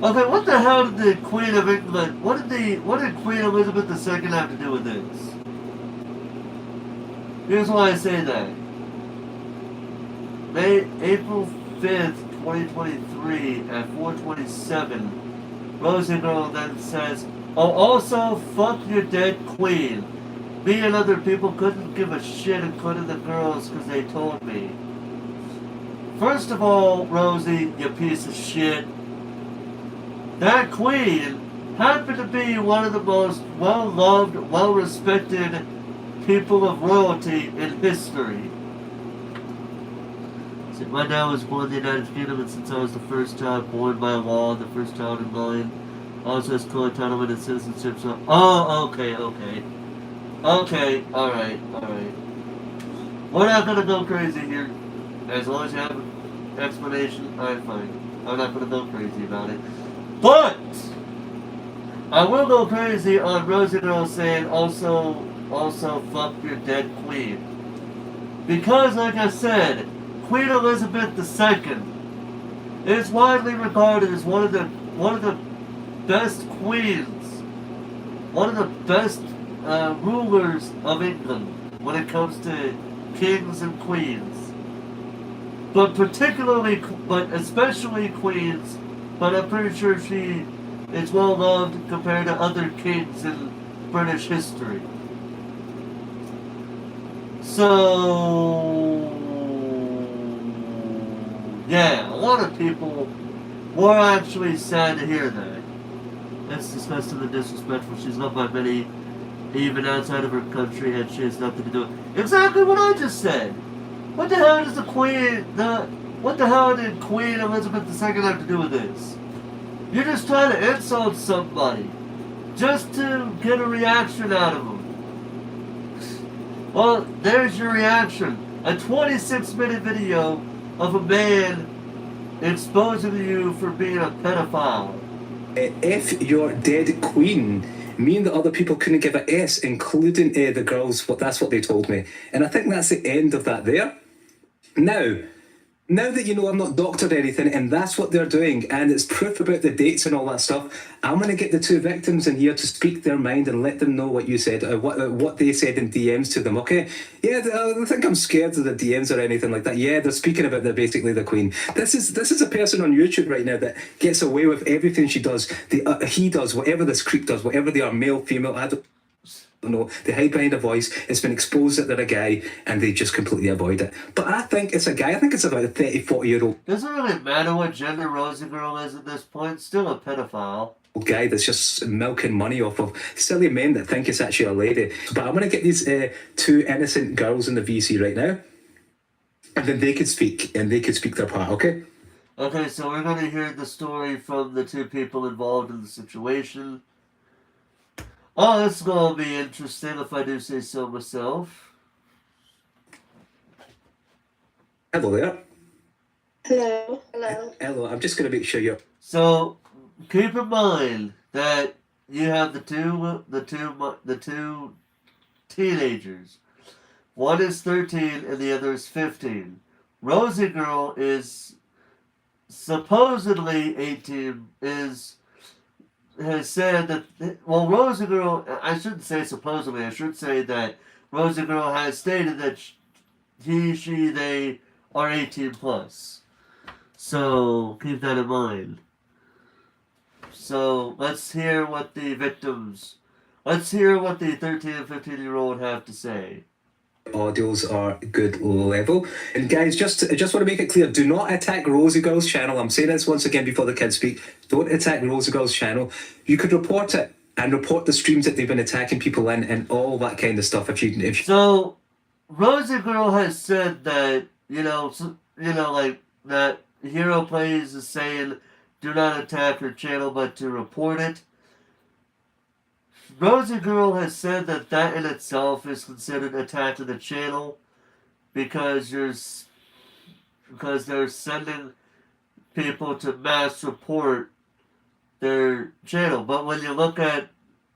Okay, what the hell did the Queen of England? What did Queen Elizabeth II have to do with this? Here's why I say that. April 5th, 2023 at 4:27, Rosie Girl then says, "Oh, also, fuck your dead queen. Me and other people couldn't give a shit, including the girls, because they told me." First of all, Rosie, you piece of shit, that queen happened to be one of the most well-loved, well-respected people of royalty in history. My dad was born in the United Kingdom, and since I was the first child born by law, the first child in line, also has co-entitlement and citizenship. So, okay. Okay, alright. We're not gonna go crazy here. As long as you have an explanation, I'm fine. I'm not gonna go crazy about it. But I will go crazy on Rosie Girl saying also fuck your dead queen. Because like I said, Queen Elizabeth II is widely regarded as one of the best queens, one of the best rulers of England when it comes to kings and queens. But especially queens, but I'm pretty sure she is well loved compared to other kings in British history. So, yeah, a lot of people were actually sad to hear that. That's disgusting and disrespectful. She's loved by many, even outside of her country, and she has nothing to do with exactly what I just said. What the hell does what the hell did Queen Elizabeth II have to do with this? You're just trying to insult somebody, just to get a reaction out of them. Well, there's your reaction. A 26-minute video of a man exposing you for being a pedophile. If your dead queen mean that other people couldn't give a S, including the girls, that's what they told me. And I think that's the end of that there. Now that you know I'm not doctored or anything, and that's what they're doing, and it's proof about the dates and all that stuff, I'm going to get the two victims in here to speak their mind and let them know what you said, what they said in DMs to them, okay? Yeah, I don't think I'm scared of the DMs or anything like that. Yeah, they're speaking about basically the Queen. This is a person on YouTube right now that gets away with everything she does. He does, whatever this creep does, whatever they are, male, female, I don't know, they hide behind a voice. It's been exposed that they're a guy and they just completely avoid it. But I think it's a guy. I think it's about a 30, 40-year-old Doesn't really matter what gender Rosie Girl is at this point. Still a pedophile. guy that's just milking money off of silly men that think it's actually a lady. But I'm going to get these two innocent girls in the VC right now, and then they could speak, and they could speak their part, okay? Okay, so we're going to hear the story from the two people involved in the situation. Oh, this is going to be interesting if I do say so myself. Hello there. Hello. Hello, I'm just going to make sure you're... So, keep in mind that you have the two teenagers. One is 13 and the other is 15. Rosie Girl is supposedly 18, has said that, well, Rosie Girl, I shouldn't say supposedly, I should say that Rosie Girl has stated that they are 18 plus. So, keep that in mind. So, let's hear what the 13 and 15-year-old have to say. Audios are good level. And guys, just want to make it clear, do not attack Rosie Girl's channel. I'm saying this once again before the kids speak. Don't attack Rosie Girl's channel. You could report it and report the streams that they've been attacking people in and all that kind of stuff. So, Rosie Girl has said that, like that Hero Plays is saying do not attack her channel but to report it. Rosie Girl has said that in itself is considered attack to the channel because they're sending people to mass report their channel. But when you look at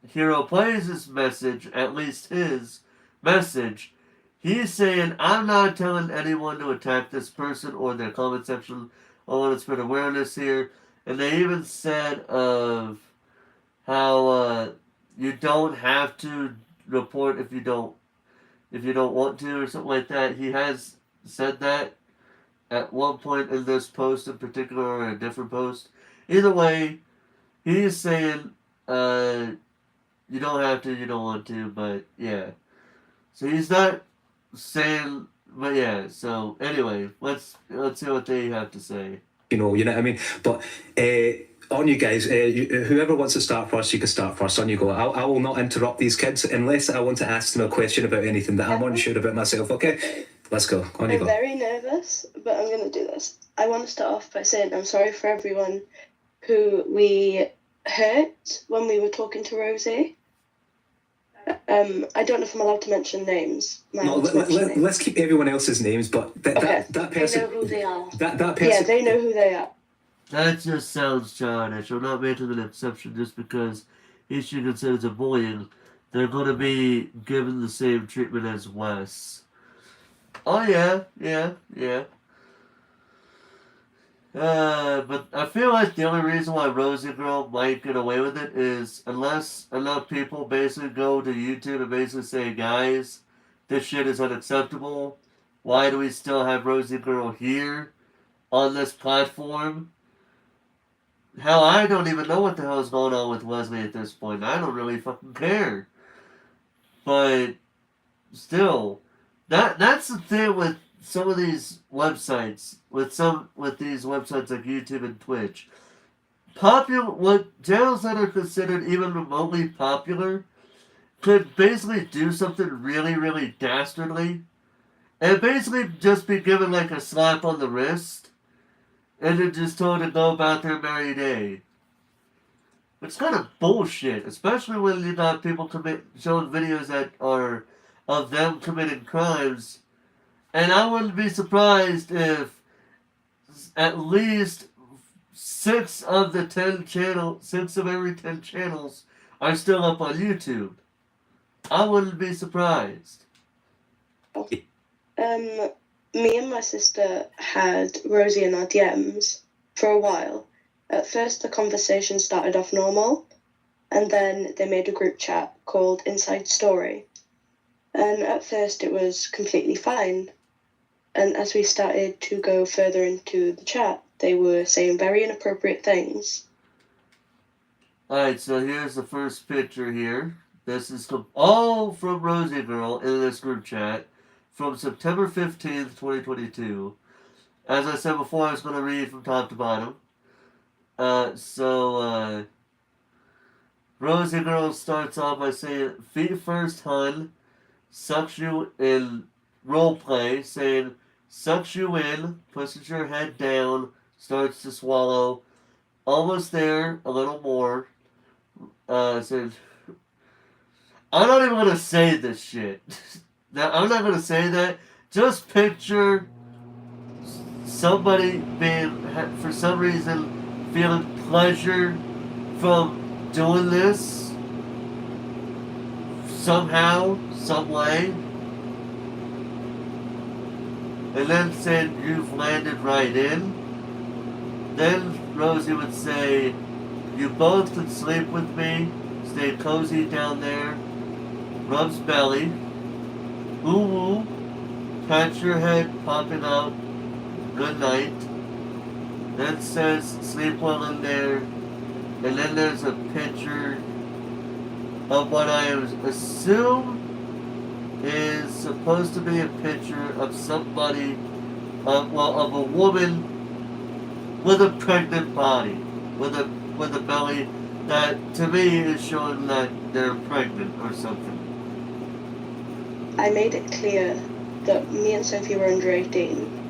Hero Plays' message, at least his message, he's saying, I'm not telling anyone to attack this person or their comment section. I want to spread awareness here. And they even said of how you don't have to report if you don't want to or something like that. He has said that at one point in this post in particular or a different post. Either way, he's saying you don't have to, you don't want to, but yeah. So he's not saying, but yeah. So anyway, let's hear what they have to say. You know what I mean? But on you guys, whoever wants to start first, you can start first. On you go. I will not interrupt these kids unless I want to ask them a question about anything that I'm unsure about myself. Okay, let's go. On you go. I'm very nervous, but I'm going to do this. I want to start off by saying I'm sorry for everyone who we hurt when we were talking to Rosie. I don't know if I'm allowed to mention names. No, let's keep everyone else's names, but that person. They know who they are. That person. Yeah, they know who they are. That just sounds childish. I'm not making an exception just because Ishi considers it bullying. They're going to be given the same treatment as Wes. Oh yeah. But I feel like the only reason why Rosie Girl might get away with it is unless enough people basically go to YouTube and basically say, guys, this shit is unacceptable. Why do we still have Rosie Girl here on this platform? Hell, I don't even know what the hell is going on with Wesley at this point. I don't really fucking care. But still, that's the thing with some of these websites, with these websites like YouTube and Twitch. What channels that are considered even remotely popular could basically do something really, really dastardly, and basically just be given like a slap on the wrist, and then just told to go about their merry day. It's kind of bullshit, especially when you got people showing videos that are of them committing crimes. And I wouldn't be surprised if at least 6 of every 10 channels are still up on YouTube. I wouldn't be surprised. Me and my sister had Rosie in our DMs for a while. At first, the conversation started off normal, and then they made a group chat called Inside Story. And at first, it was completely fine. And as we started to go further into the chat, they were saying very inappropriate things. Alright, so here's the first picture here. This is all from Rosie Girl in this group chat from September 15th, 2022. As I said before, I was going to read from top to bottom. Rosie Girl starts off by saying, feet first, hun, sucks you in roleplay, saying, sucks you in, pushes your head down, starts to swallow, almost there, a little more, says, I'm not even going to say this shit. Now, I'm not going to say that. Just picture somebody for some reason, feeling pleasure from doing this somehow, some way, and then said, you've landed right in. Then Rosie would say, you both could sleep with me, stay cozy down there, rubs belly, ooh, pat your head popping out, good night. Then says, sleep well in there. And then there's a picture of what I assume is supposed to be a picture of somebody, of a woman with a pregnant body, with a belly that to me is showing that they're pregnant or something. I made it clear that me and Sophie were under 18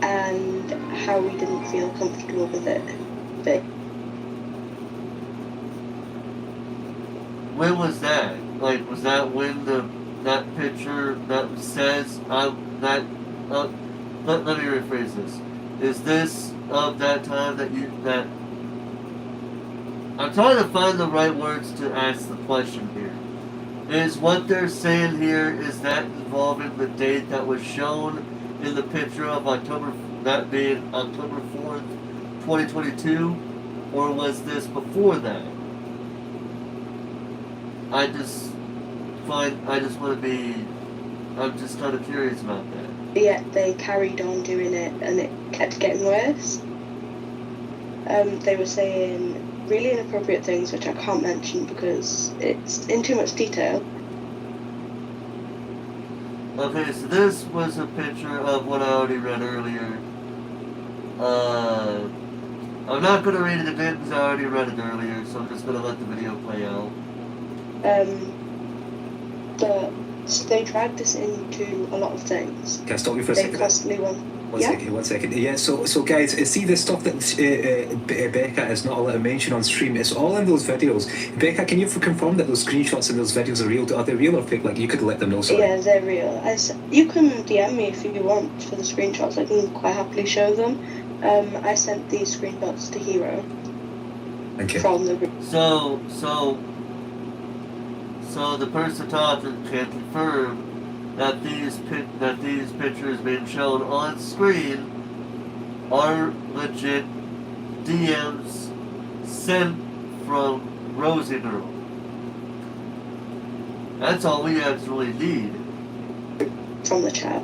and how we didn't feel comfortable with it. But when was that? Like, was that when that picture that says let me rephrase this. Is this of that time that I'm trying to find the right words to ask the question here. Is what they're saying here, is that involving the date that was shown in the picture of October, that being October 4th, 2022, or was this before that? I'm just kind of curious about that. Yet they carried on doing it and it kept getting worse. They were saying really inappropriate things which I can't mention because it's in too much detail. Okay, so this was a picture of what I already read earlier. I'm not going to read it again because I already read it earlier, so I'm just going to let the video play out. They dragged us into a lot of things. Can I stop you for a They second? constantly want. One second. Yeah, so guys, see the stuff that Becca is not allowed to mention on stream. It's all in those videos. Becca, can you confirm that those screenshots and those videos are real? Are they real or fake? Like, you could let them know. Sorry. Yeah, they're real. You can DM me if you want for the screenshots. I can quite happily show them. I sent these screenshots to Hero Thank you. from the group. So the person talking can confirm that these pictures being shown on screen are legit DMs sent from Rosie Girl. That's all we actually need. From the chat.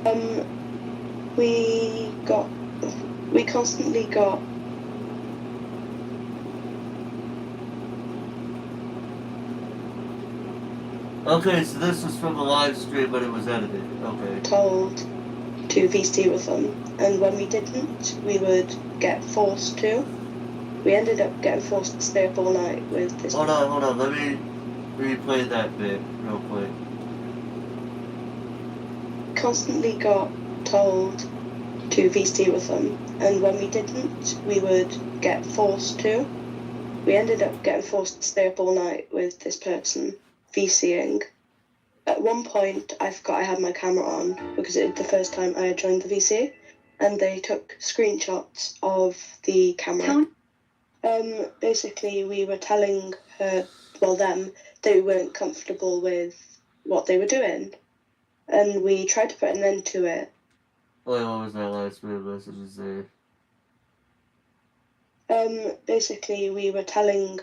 We constantly got Okay, so this was from a live stream, but it was edited. Okay. told to VC with them, and when we didn't, we would get forced to. We ended up getting forced to stay up all night with this. Hold on. Let me replay that bit real quick. Constantly got told to VC with them, and when we didn't, we would get forced to. We ended up getting forced to stay up all night with this person VCing. At one point, I forgot I had my camera on because it was the first time I had joined the VC, and they took screenshots of the camera. Basically, we were telling them they weren't comfortable with what they were doing, and we tried to put an end to it. Wait, what was that last minute message say? Basically, we were telling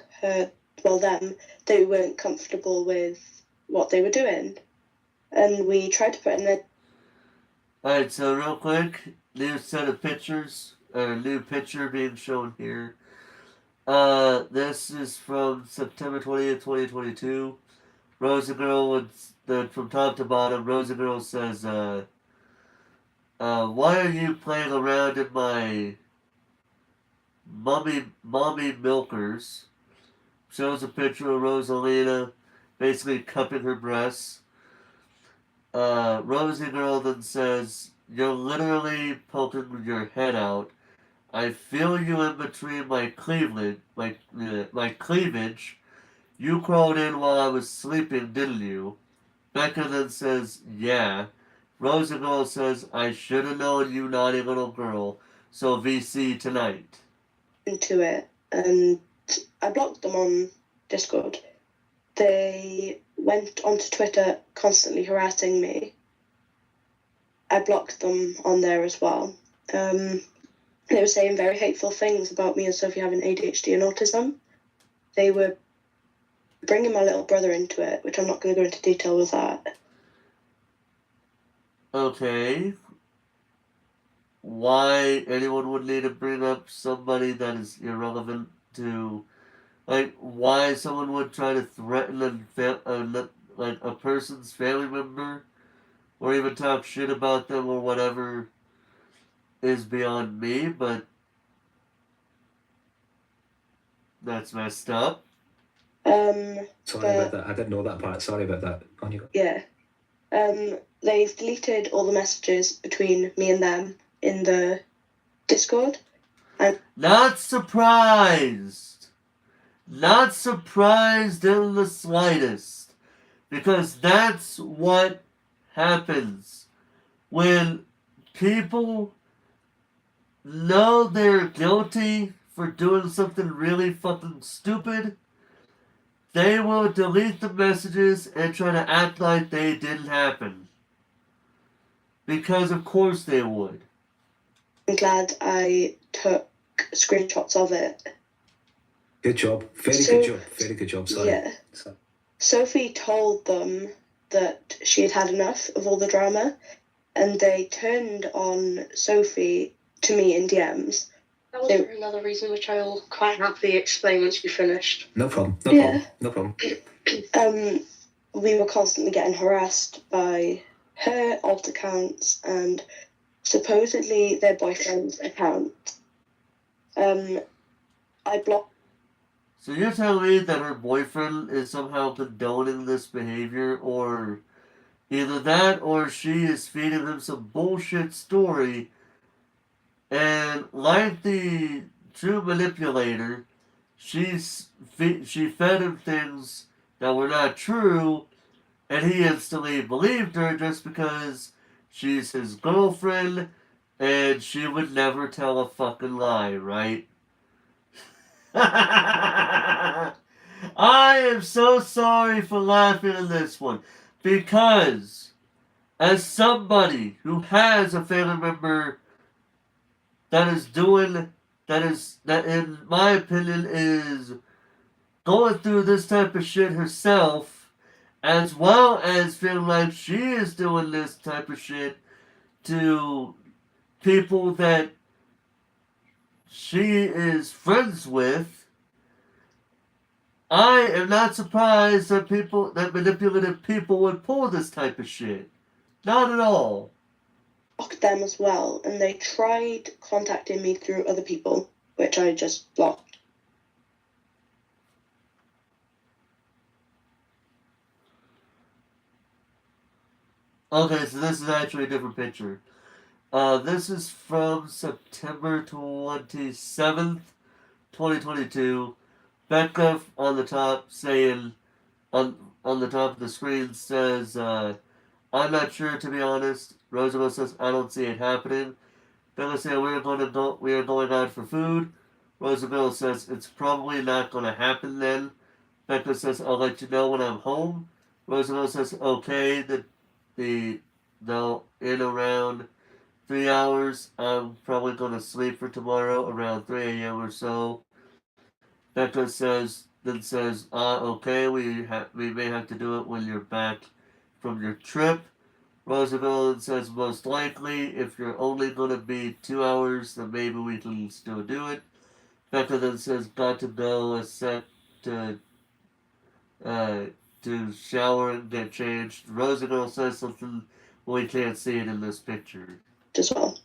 them they weren't comfortable with what they were doing, and we tried to put an end. Alright, so real quick, new set of pictures, or new picture being shown here. This is from September 20th, 2022. Rosie Girl, from top to bottom, Rosie Girl says, why are you playing around in my mommy milkers? Shows a picture of Rosalina basically cupping her breasts. Rosie Girl then says, you're literally poking your head out. I feel you in between my cleavage. You crawled in while I was sleeping, didn't you? Becca then says, yeah. Rosie Girl says, I should have known, you naughty little girl. So VC tonight. Into it, and I blocked them on Discord. They went onto Twitter constantly harassing me. I blocked them on there as well. They were saying very hateful things about me and Sophie having ADHD and autism. They were bringing my little brother into it, which I'm not going to go into detail with that. Okay. Why anyone would need to bring up somebody that is irrelevant to, like, why someone would try to threaten a person's family member, or even talk shit about them or whatever, is beyond me, but that's messed up. Sorry about that. I didn't know that part. Sorry about that. On you go. Yeah. They've deleted all the messages between me and them in the Discord. Not surprised. Not surprised in the slightest. Because that's what happens when people know they're guilty for doing something really fucking stupid. They will delete the messages and try to act like they didn't happen. Because of course they would. I'm glad I took screenshots of it. Good job. Very good job. Sorry. Yeah. Sophie told them that she had had enough of all the drama, and they turned on Sophie to me in DMs. That was another reason which I will quite happily explain once we finished. No problem. No problem. We were constantly getting harassed by her alt accounts and supposedly their boyfriend's account. I blocked. So you're telling me that her boyfriend is somehow condoning this behavior, or either that or she is feeding him some bullshit story, and like the true manipulator, she fed him things that were not true, and he instantly believed her just because she's his girlfriend And she would never tell a fucking lie, right? I am so sorry for laughing at this one. Because, as somebody who has a family member that in my opinion is going through this type of shit herself, as well as feeling like she is doing this type of shit to people that she is friends with, I am not surprised that manipulative people would pull this type of shit. Not at all. Blocked them as well, and they tried contacting me through other people, which I just blocked. Okay, so this is actually a different picture. This is from September 27th, 2022. Becca on the top saying, on the top of the screen says, I'm not sure, to be honest. Roosevelt says, I don't see it happening. Becca says, we are going out for food. Roosevelt says, it's probably not going to happen then. Becca says, I'll let you know when I'm home. Roosevelt says, okay, they'll in around 3 hours. I'm probably going to sleep for tomorrow around 3 a.m. or so. Becca says, okay, we may have to do it when you're back from your trip. Roosevelt says, most likely, if you're only going to be 2 hours, then maybe we can still do it. Becca then says, got to go a sec to shower and get changed. Roosevelt says something, we can't see it in this picture. As well.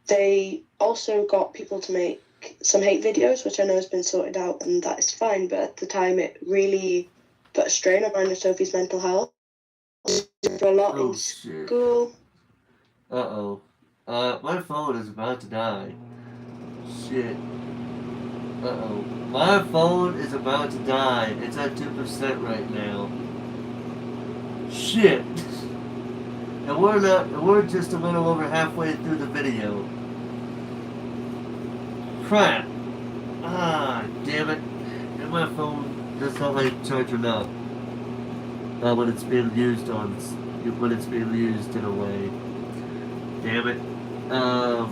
They also got people to make some hate videos, which I know has been sorted out, and that is fine, but at the time it really put a strain on mine and Sophie's mental health. For a lot in school. Uh-oh. My phone is about to die. Shit. Uh-oh. My phone is about to die. It's at 2% right now. Shit. And we're just a little over halfway through the video. Crap. Ah, damn it. And my phone does not like charging up. When it's being used in a way. Damn it. Ah,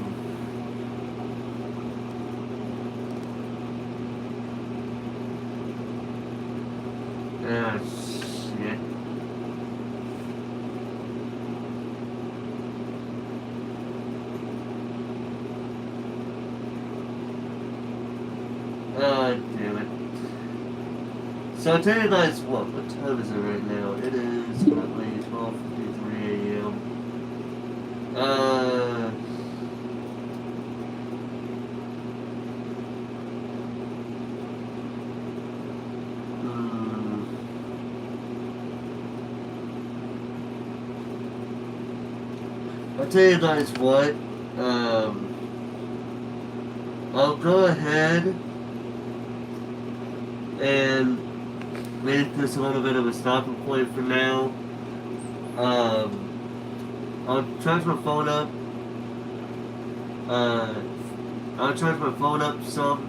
shit. Ah, damn it. So I'll tell you guys what time is it right now? It is currently 12:53 a.m. I'll tell you guys what, I'll go ahead and make this a little bit of a stopping point for now. I'll charge my phone up. I'll charge my phone up some,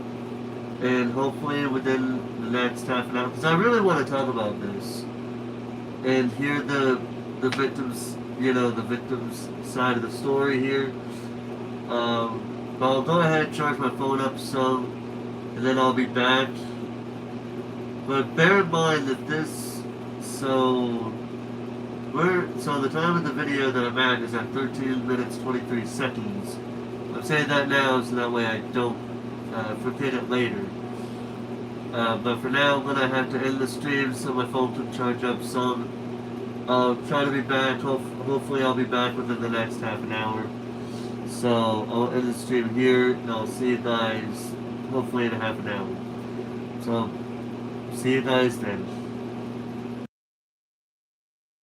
and hopefully within the next half an hour, because I really want to talk about this and hear the victims, the victims' side of the story here. But I'll go ahead and charge my phone up some, and then I'll be back. But bear in mind that the time of the video that I'm at is at 13 minutes 23 seconds. I'm saying that now so that way I don't forget it later. But for now, I'm gonna have to end the stream so my phone can charge up some. I'll try to be back. Hopefully, I'll be back within the next half an hour. So I'll end the stream here, and I'll see you guys hopefully in a half an hour. So see you guys then.